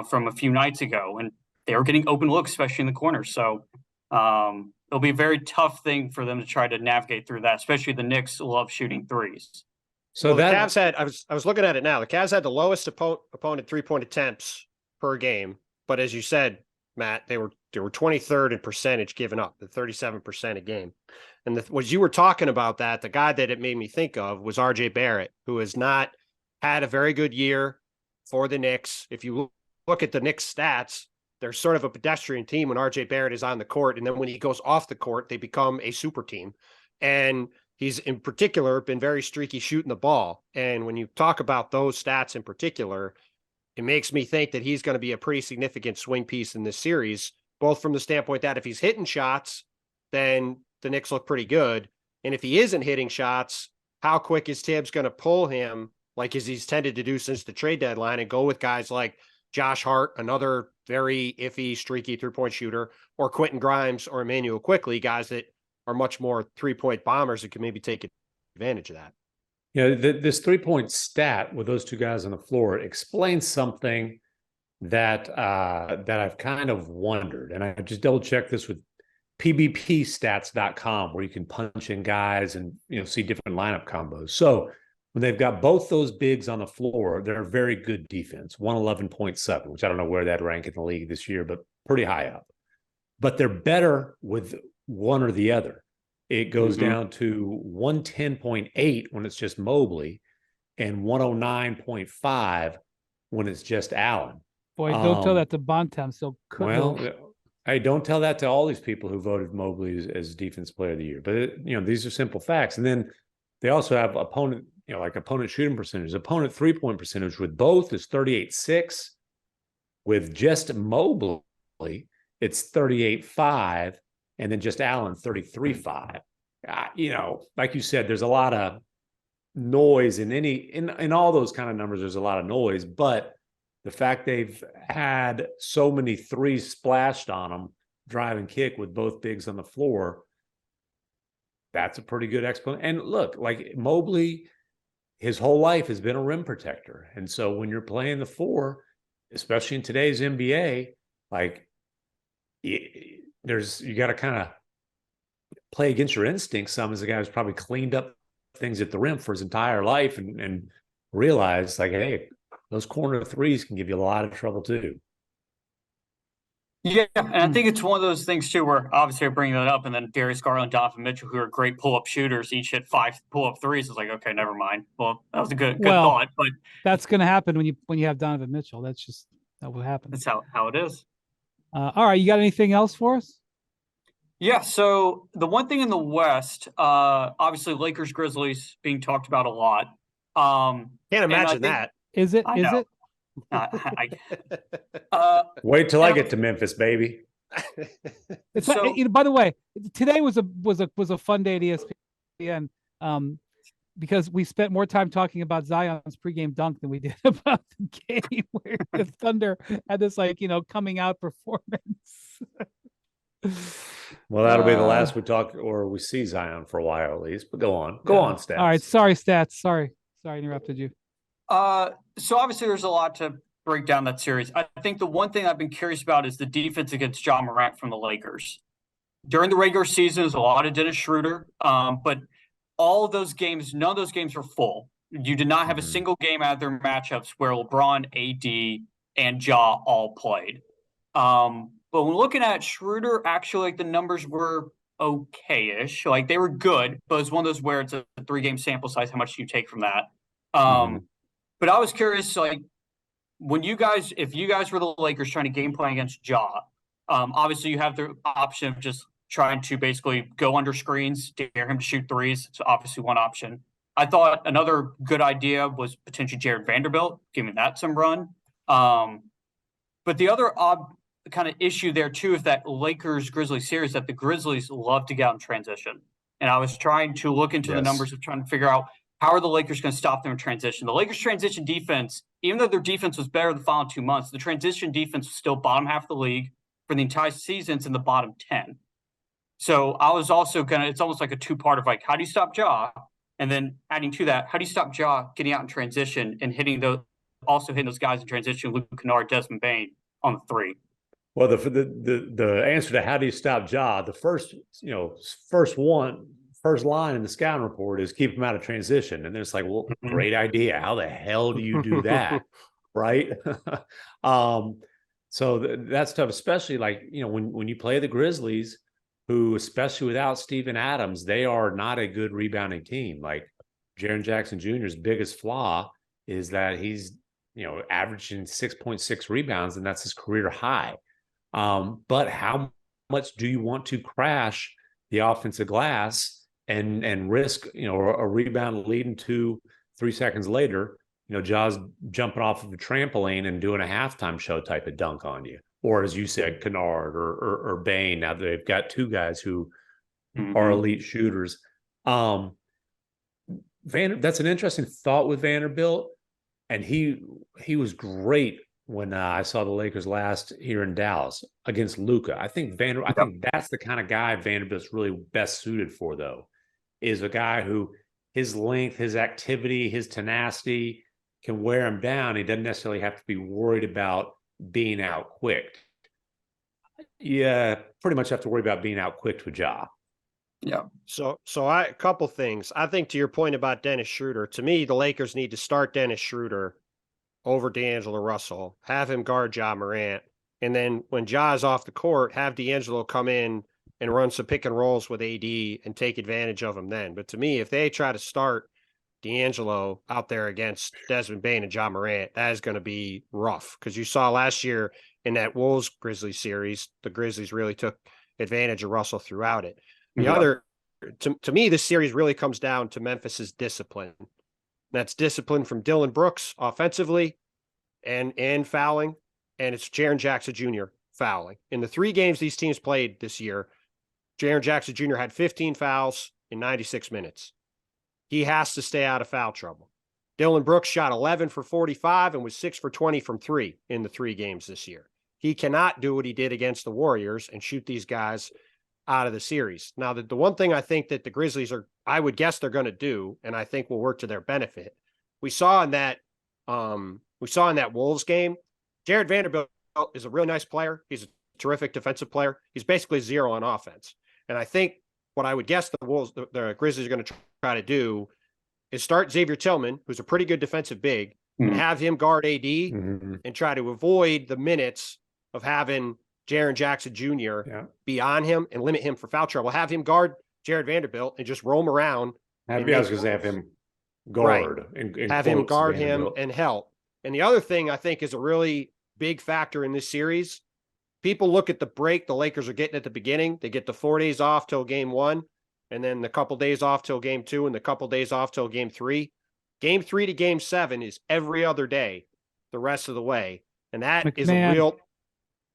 Speaker 5: from a few nights ago, and they were getting open looks, especially in the corner. So it'll be a very tough thing for them to try to navigate through that, especially the Knicks love shooting threes.
Speaker 2: So the Cavs had, I was looking at it now. The Cavs had the lowest opponent 3-point attempts per game, but as you said, Matt, they were 23rd in percentage given up, the 37% a game. And what you were talking about, the guy that it made me think of was RJ Barrett, who has not had a very good year for the Knicks. If you look at the Knicks stats, they're sort of a pedestrian team when RJ Barrett is on the court. And then when he goes off the court, they become a super team. And he's in particular been very streaky shooting the ball. And when you talk about those stats in particular, it makes me think that he's going to be a pretty significant swing piece in this series, both from the standpoint that if he's hitting shots, then the Knicks look pretty good. And if he isn't hitting shots, how quick is Tibbs going to pull him, as he's tended to do since the trade deadline, and go with guys like Josh Hart, another very iffy, streaky three-point shooter, or Quentin Grimes or Emmanuel Quickley, guys that are much more three-point bombers that can maybe take advantage of that.
Speaker 3: This three-point stat with those two guys on the floor explains something that I've kind of wondered. And I just double-checked this with pbpstats.com, where you can punch in guys and see different lineup combos. So when they've got both those bigs on the floor, they're a very good defense, 111.7, which I don't know where that rank in the league this year, but pretty high up. But they're better with one or the other. It goes down to 110.8 when it's just Mobley and 109.5 when it's just Allen.
Speaker 1: Boy, don't tell that to Bontemps. So
Speaker 3: I don't tell that to all these people who voted Mobley as defense player of the year. But these are simple facts. And then they also have opponent shooting percentage, opponent 3-point percentage with both is 38.6 With just Mobley, it's 38-5, and then just Allen 33-5. Like you said, there's a lot of noise in all those kind of numbers. There's a lot of noise, but the fact they've had so many threes splashed on them, drive and kick with both bigs on the floor, that's a pretty good explanation. And look, like Mobley, his whole life has been a rim protector. And so when you're playing the four, especially in today's NBA, like you got to kind of play against your instincts some, as a guy who's probably cleaned up things at the rim for his entire life and realized, like, hey, those corner threes can give you a lot of trouble too.
Speaker 5: Yeah, and I think it's one of those things too, where obviously I bring that up, and then Darius Garland, Donovan Mitchell, who are great pull-up shooters, each hit 5 pull-up threes. It's like, okay, never mind. Well, that was a good thought, but
Speaker 1: that's going to happen when you have Donovan Mitchell. That will happen.
Speaker 5: that's how it is.
Speaker 1: All right, you got anything else for us?
Speaker 5: Yeah, so the one thing in the West, obviously Lakers Grizzlies being talked about a lot.
Speaker 2: Can't imagine that.
Speaker 1: Is it?
Speaker 3: Wait till I get to Memphis, baby.
Speaker 1: It's by the way, today was a fun day at ESPN because we spent more time talking about Zion's pregame dunk than we did about the game where the Thunder had this coming out performance.
Speaker 3: Well, that'll be the last we talk or we see Zion for a while at least. But go on, Stats.
Speaker 1: All right, sorry, Stats. Sorry, I interrupted you.
Speaker 5: So obviously there's a lot to break down that series. I think the one thing I've been curious about is the defense against Ja Morant from the Lakers. During the regular season, there's a lot of Dennis Schroeder, but all of those games, none of those games were full. You did not have a single game out of their matchups where LeBron, AD, and Ja all played. But when looking at Schroeder, actually, like, the numbers were okay-ish. Like, they were good, but it's one of those where it's a 3-game sample size. How much do you take from that? But I was curious, like, if you guys were the Lakers trying to game plan against Ja, obviously you have the option of just trying to basically go under screens, dare him to shoot threes. It's obviously one option. I thought another good idea was potentially Jared Vanderbilt, giving that some run. But the other kind of issue there too is that Lakers-Grizzlies series, that the Grizzlies love to get out in transition. And I was trying to look into the numbers of trying to figure out how are the Lakers going to stop them in transition. The Lakers' transition defense, even though their defense was better the following 2 months, the transition defense was still bottom half of the league for the entire season. It's in the bottom 10. So I was also it's almost like a two-part of like, how do you stop Ja? And then adding to that, how do you stop Ja getting out in transition and hitting those guys in transition, Luke Kennard, Desmond Bane on the three?
Speaker 3: Well, the answer to how do you stop Ja, the first line in the scouting report is keep him out of transition. And then it's like, well, great idea. How the hell do you do that? Right. So that's tough, especially like, when you play the Grizzlies, who, especially without Steven Adams, they are not a good rebounding team. Like Jaren Jackson Jr.'s biggest flaw is that he's, averaging 6.6 rebounds, and that's his career high. But how much do you want to crash the offensive glass and risk, a rebound leading to 3 seconds later, Ja's jumping off of a trampoline and doing a halftime show type of dunk on you? Or as you said, Kennard or Bane. Now they've got 2 guys who are elite shooters. That's an interesting thought with Vanderbilt. And he was great when I saw the Lakers last here in Dallas against Luka. I think that's the kind of guy Vanderbilt's really best suited for, though, is a guy who his length, his activity, his tenacity can wear him down. He doesn't necessarily have to be worried about being outquicked. Yeah, pretty much have to worry about being outquicked with Ja.
Speaker 5: Yeah.
Speaker 2: So a couple things. I think to your point about Dennis Schroeder, to me, the Lakers need to start Dennis Schroeder over D'Angelo Russell, have him guard Ja Morant, and then when Ja is off the court, have D'Angelo come in and run some pick and rolls with AD and take advantage of him then. But to me, if they try to start D'Angelo out there against Desmond Bane and Ja Morant, that is going to be rough, because you saw last year in that Wolves-Grizzlies series, the Grizzlies really took advantage of Russell throughout it. The other, to me, this series really comes down to Memphis's discipline. That's discipline from Dylan Brooks offensively and fouling, and it's Jaren Jackson Jr. fouling. In the 3 games these teams played this year, Jaren Jackson Jr. had 15 fouls in 96 minutes. He has to stay out of foul trouble. Dylan Brooks shot 11 for 45 and was 6 for 20 from 3 in the 3 games this year. He cannot do what he did against the Warriors and shoot these guys out of the series. Now, the one thing I think that the Grizzlies I would guess they're going to do, and I think will work to their benefit. We saw in that Wolves game, Jared Vanderbilt is a really nice player. He's a terrific defensive player. He's basically 0 on offense. And I think what I would guess the Grizzlies are going to try to do is start Xavier Tillman, who's a pretty good defensive big, and have him guard AD and try to avoid the minutes of having Jaren Jackson Jr. be on him and limit him for foul trouble. Have him guard Jared Vanderbilt and just roam around.
Speaker 3: I was going to have him guard.
Speaker 2: Right. Have him guard him and help. And the other thing I think is a really big factor in this series, people look at the break the Lakers are getting at the beginning. They get the 4 days off till game 1, and then the couple days off till game 2, and the couple days off till game 3. Game 3 to game 7 is every other day the rest of the way. And that is a real...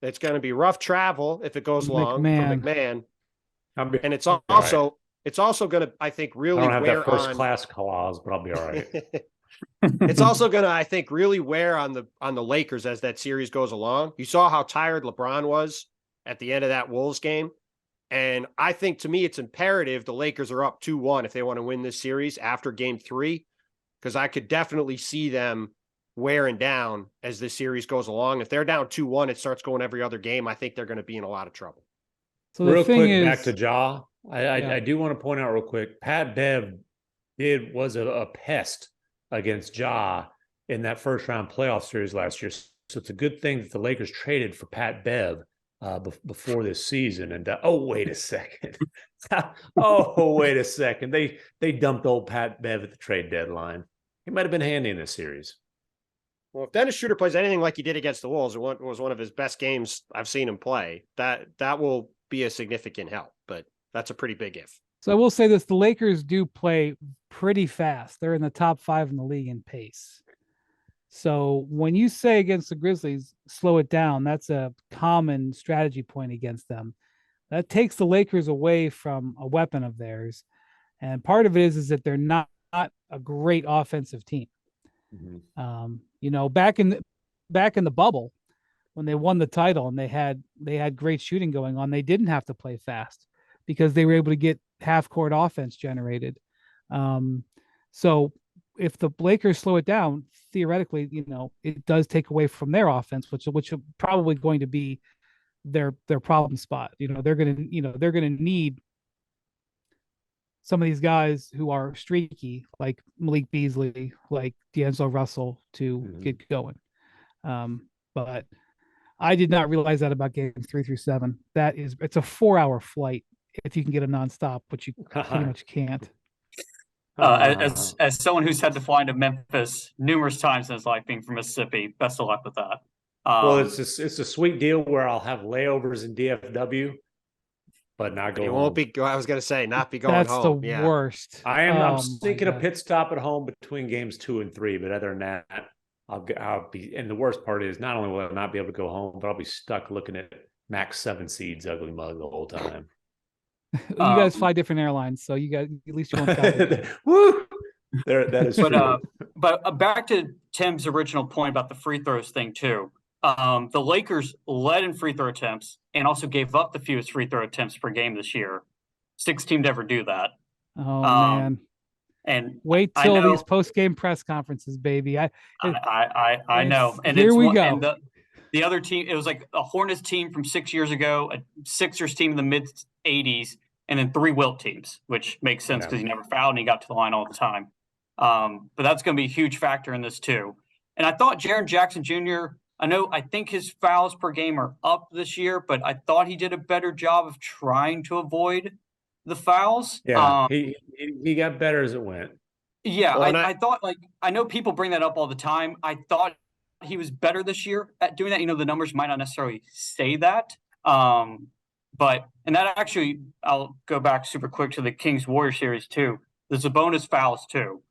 Speaker 2: It's going to be rough travel if it goes long for McMahon. And it's also going to, I think, really
Speaker 3: I don't have
Speaker 2: wear
Speaker 3: that first
Speaker 2: on
Speaker 3: class clause, but I'll be all right.
Speaker 2: It's also going to, I think, really wear on the Lakers as that series goes along. You saw how tired LeBron was at the end of that Wolves game. And I think, to me, it's imperative the Lakers are up 2-1 if they want to win this series after game 3, because I could definitely see them wearing down as this series goes along. If they're down 2-1, it starts going every other game. I think they're going to be in a lot of trouble.
Speaker 1: So
Speaker 3: real quick, back to Ja. I do want to point out real quick, Pat Bev was a pest against Ja in that first round playoff series last year. So it's a good thing that the Lakers traded for Pat Bev before this season. And wait a second. Wait a second. They dumped old Pat Bev at the trade deadline. He might have been handy in this series.
Speaker 2: Well, if Dennis Schroeder plays anything like he did against the Wolves, it was one of his best games I've seen him play. That will be a significant help, but that's a pretty big if.
Speaker 1: So I will say this, the Lakers do play pretty fast. They're in the top 5 in the league in pace. So when you say against the Grizzlies, slow it down, that's a common strategy point against them. That takes the Lakers away from a weapon of theirs. And part of it is that they're not a great offensive team. Back in the bubble, when they won the title and they had great shooting going on, they didn't have to play fast because they were able to get half court offense generated. So if the Lakers slow it down, theoretically, it does take away from their offense, which is probably going to be their problem spot. They're going to need some of these guys who are streaky, like Malik Beasley, like D'Angelo Russell, to get going. But I did not realize that about games 3 through 7. It's a 4-hour flight if you can get a nonstop, which you pretty much can't.
Speaker 5: As someone who's had to fly into Memphis numerous times in his life, being from Mississippi, best of luck with that.
Speaker 3: Well, it's a sweet deal where I'll have layovers in DFW, but not go.
Speaker 2: It
Speaker 3: home.
Speaker 2: won't be. I was going to say not be going
Speaker 1: That's
Speaker 2: home.
Speaker 1: That's the worst.
Speaker 3: I'm thinking a pit stop at home between games 2 and 3, but other than that, I'll be. And the worst part is, not only will I not be able to go home, but I'll be stuck looking at Max 7 Seed's ugly mug the whole time.
Speaker 1: You guys fly different airlines, so you guys at least you won't.
Speaker 3: Woo! That is true.
Speaker 5: But back to Tim's original point about the free throws thing too. The Lakers led in free throw attempts and also gave up the fewest free throw attempts per game this year. 6 teams ever do that.
Speaker 1: Oh man!
Speaker 5: And
Speaker 1: wait till these post-game press conferences, baby. I
Speaker 5: know. And
Speaker 1: here we go.
Speaker 5: And the other team, it was like a Hornets team from 6 years ago, a Sixers team in the mid '80s, and then 3 Wilt teams, which makes sense because he never fouled and he got to the line all the time. But that's going to be a huge factor in this too. And I thought Jaren Jackson Jr., I think his fouls per game are up this year, but I thought he did a better job of trying to avoid the fouls.
Speaker 3: Yeah, he got better as it went.
Speaker 5: Yeah, well, I thought, I know people bring that up all the time. I thought he was better this year at doing that. The numbers might not necessarily say that. But that actually, I'll go back super quick to the Kings-Warriors series too. The Sabonis fouls too.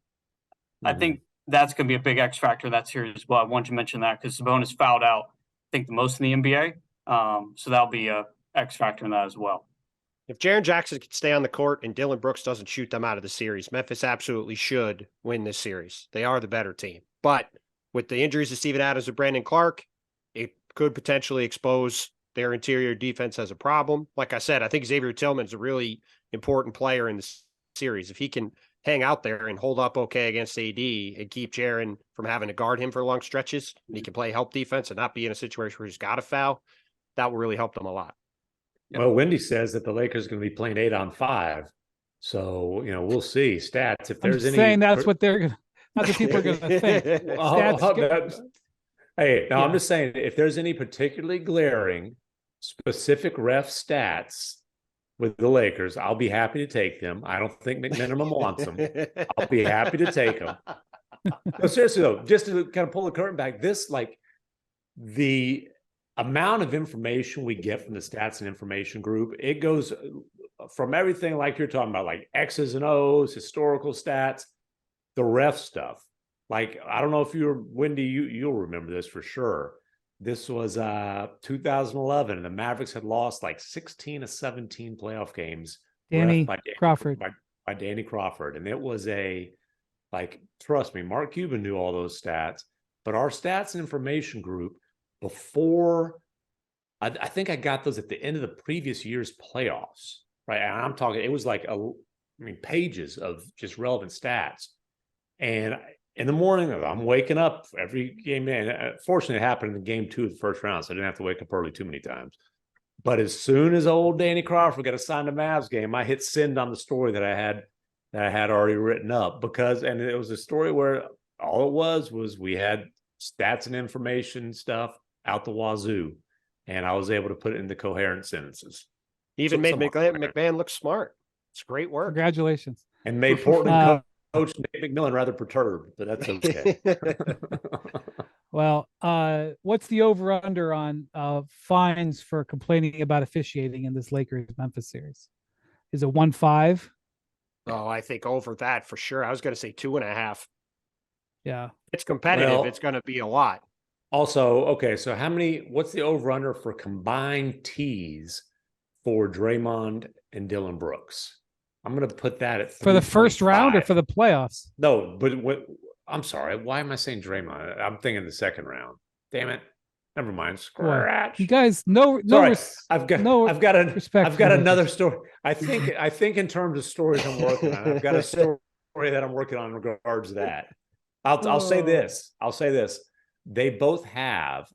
Speaker 5: I think that's going to be a big X factor in that series as well. I wanted to mention that because Sabonis fouled out think the most in the NBA. So that'll be a X factor in that as well.
Speaker 2: If Jaren Jackson can stay on the court and Dylan Brooks doesn't shoot them out of the series, Memphis absolutely should win this series. They are the better team. But with the injuries to Steven Adams and Brandon Clark, it could potentially expose their interior defense as a problem. Like I said, I think Xavier Tillman's a really important player in this series. If he can hang out there and hold up okay against AD and keep Jaren from having to guard him for long stretches, and he can play help defense and not be in a situation where he's got to foul, that will really help them a lot.
Speaker 3: Well, Wendy says that the Lakers are going to be playing 8-on-5. So, we'll see. Stats. If there's
Speaker 1: I'm saying that's what they're going to, that's what people are going to think. I'm just saying, if there's any particularly glaring, specific ref stats with the Lakers, I'll be happy to take them. I don't think McMenamin wants them. I'll be happy to take them. But seriously, though, just to kind of pull the curtain back, the amount of information we get from the stats and information group, it goes from everything like you're talking about, like X's and O's, historical stats, the ref stuff. Like, I don't know if you're Wendy, you'll remember this for sure. This was 2011, and the Mavericks had lost like 16 of 17 playoff games. Crawford.
Speaker 3: By Danny Crawford. And it was trust me, Mark Cuban knew all those stats, but our stats and information group before, I think I got those at the end of the previous year's playoffs, right? And I'm talking, it was pages of just relevant stats. And in the morning, I'm waking up every game. And fortunately, it happened in game 2 of the first round, so I didn't have to wake up early too many times. But as soon as old Danny Crawford got assigned to Mavs game, I hit send on the story that I had already written up, and it was a story where all it was we had stats and information stuff out the wazoo, and I was able to put it into coherent sentences.
Speaker 2: Even made McMahon look smart. It's great work.
Speaker 1: Congratulations.
Speaker 3: And made Portland coach Nate McMillan rather perturbed, but that's okay.
Speaker 1: Well, what's the over-under on fines for complaining about officiating in this Lakers-Memphis series? Is it 1-5?
Speaker 2: Oh, I think over that for sure. I was going to say 2.5.
Speaker 1: Yeah.
Speaker 2: It's competitive.
Speaker 3: Well,
Speaker 2: it's going to be a lot.
Speaker 3: Also, okay, so what's the over-under for combined T's for Draymond and Dylan Brooks? I'm going to put that at 3.5.
Speaker 1: For the first round or for the playoffs?
Speaker 3: No, but I'm sorry. Why am I saying Draymond? I'm thinking the second round. Damn it. Never mind. Scratch.
Speaker 1: You guys,
Speaker 3: I've got another story. I think in terms of stories I'm working on, I've got a story that I'm working on in regards to that. I'll say this. They both have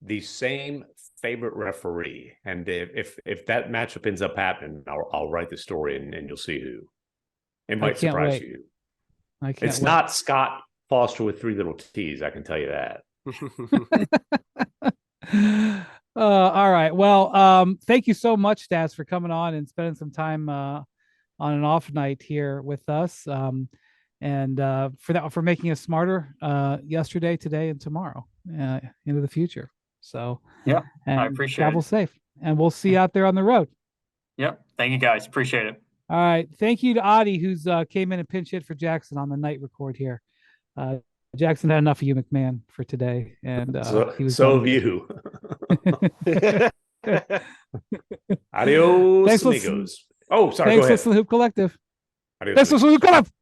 Speaker 3: the same favorite referee, and if that matchup ends up happening, I'll write the story and you'll see who. It might surprise you. It's not Scott Foster with 3 little T's. I can tell you that.
Speaker 1: All right. Well, thank you so much, Stats, for coming on and spending some time on an off night here with us. And for making us smarter yesterday, today, and tomorrow into the future. So
Speaker 5: yeah,
Speaker 1: and
Speaker 5: I appreciate
Speaker 1: travel
Speaker 5: it.
Speaker 1: Safe, and we'll see you out there on the road.
Speaker 5: Yep. Thank you guys. Appreciate it.
Speaker 1: All right. Thank you to Adi, who's came in and pinch hit for Jackson on the night record here. Jackson had enough of you, McMahon, for today, and he was
Speaker 3: so have you. Adios,
Speaker 1: thanks,
Speaker 3: amigos. Oh, sorry.
Speaker 1: Thanks,
Speaker 3: go ahead.
Speaker 1: listen to the Hoop Collective.
Speaker 3: Adios,
Speaker 1: Thanks, listen to the Hoop Collective.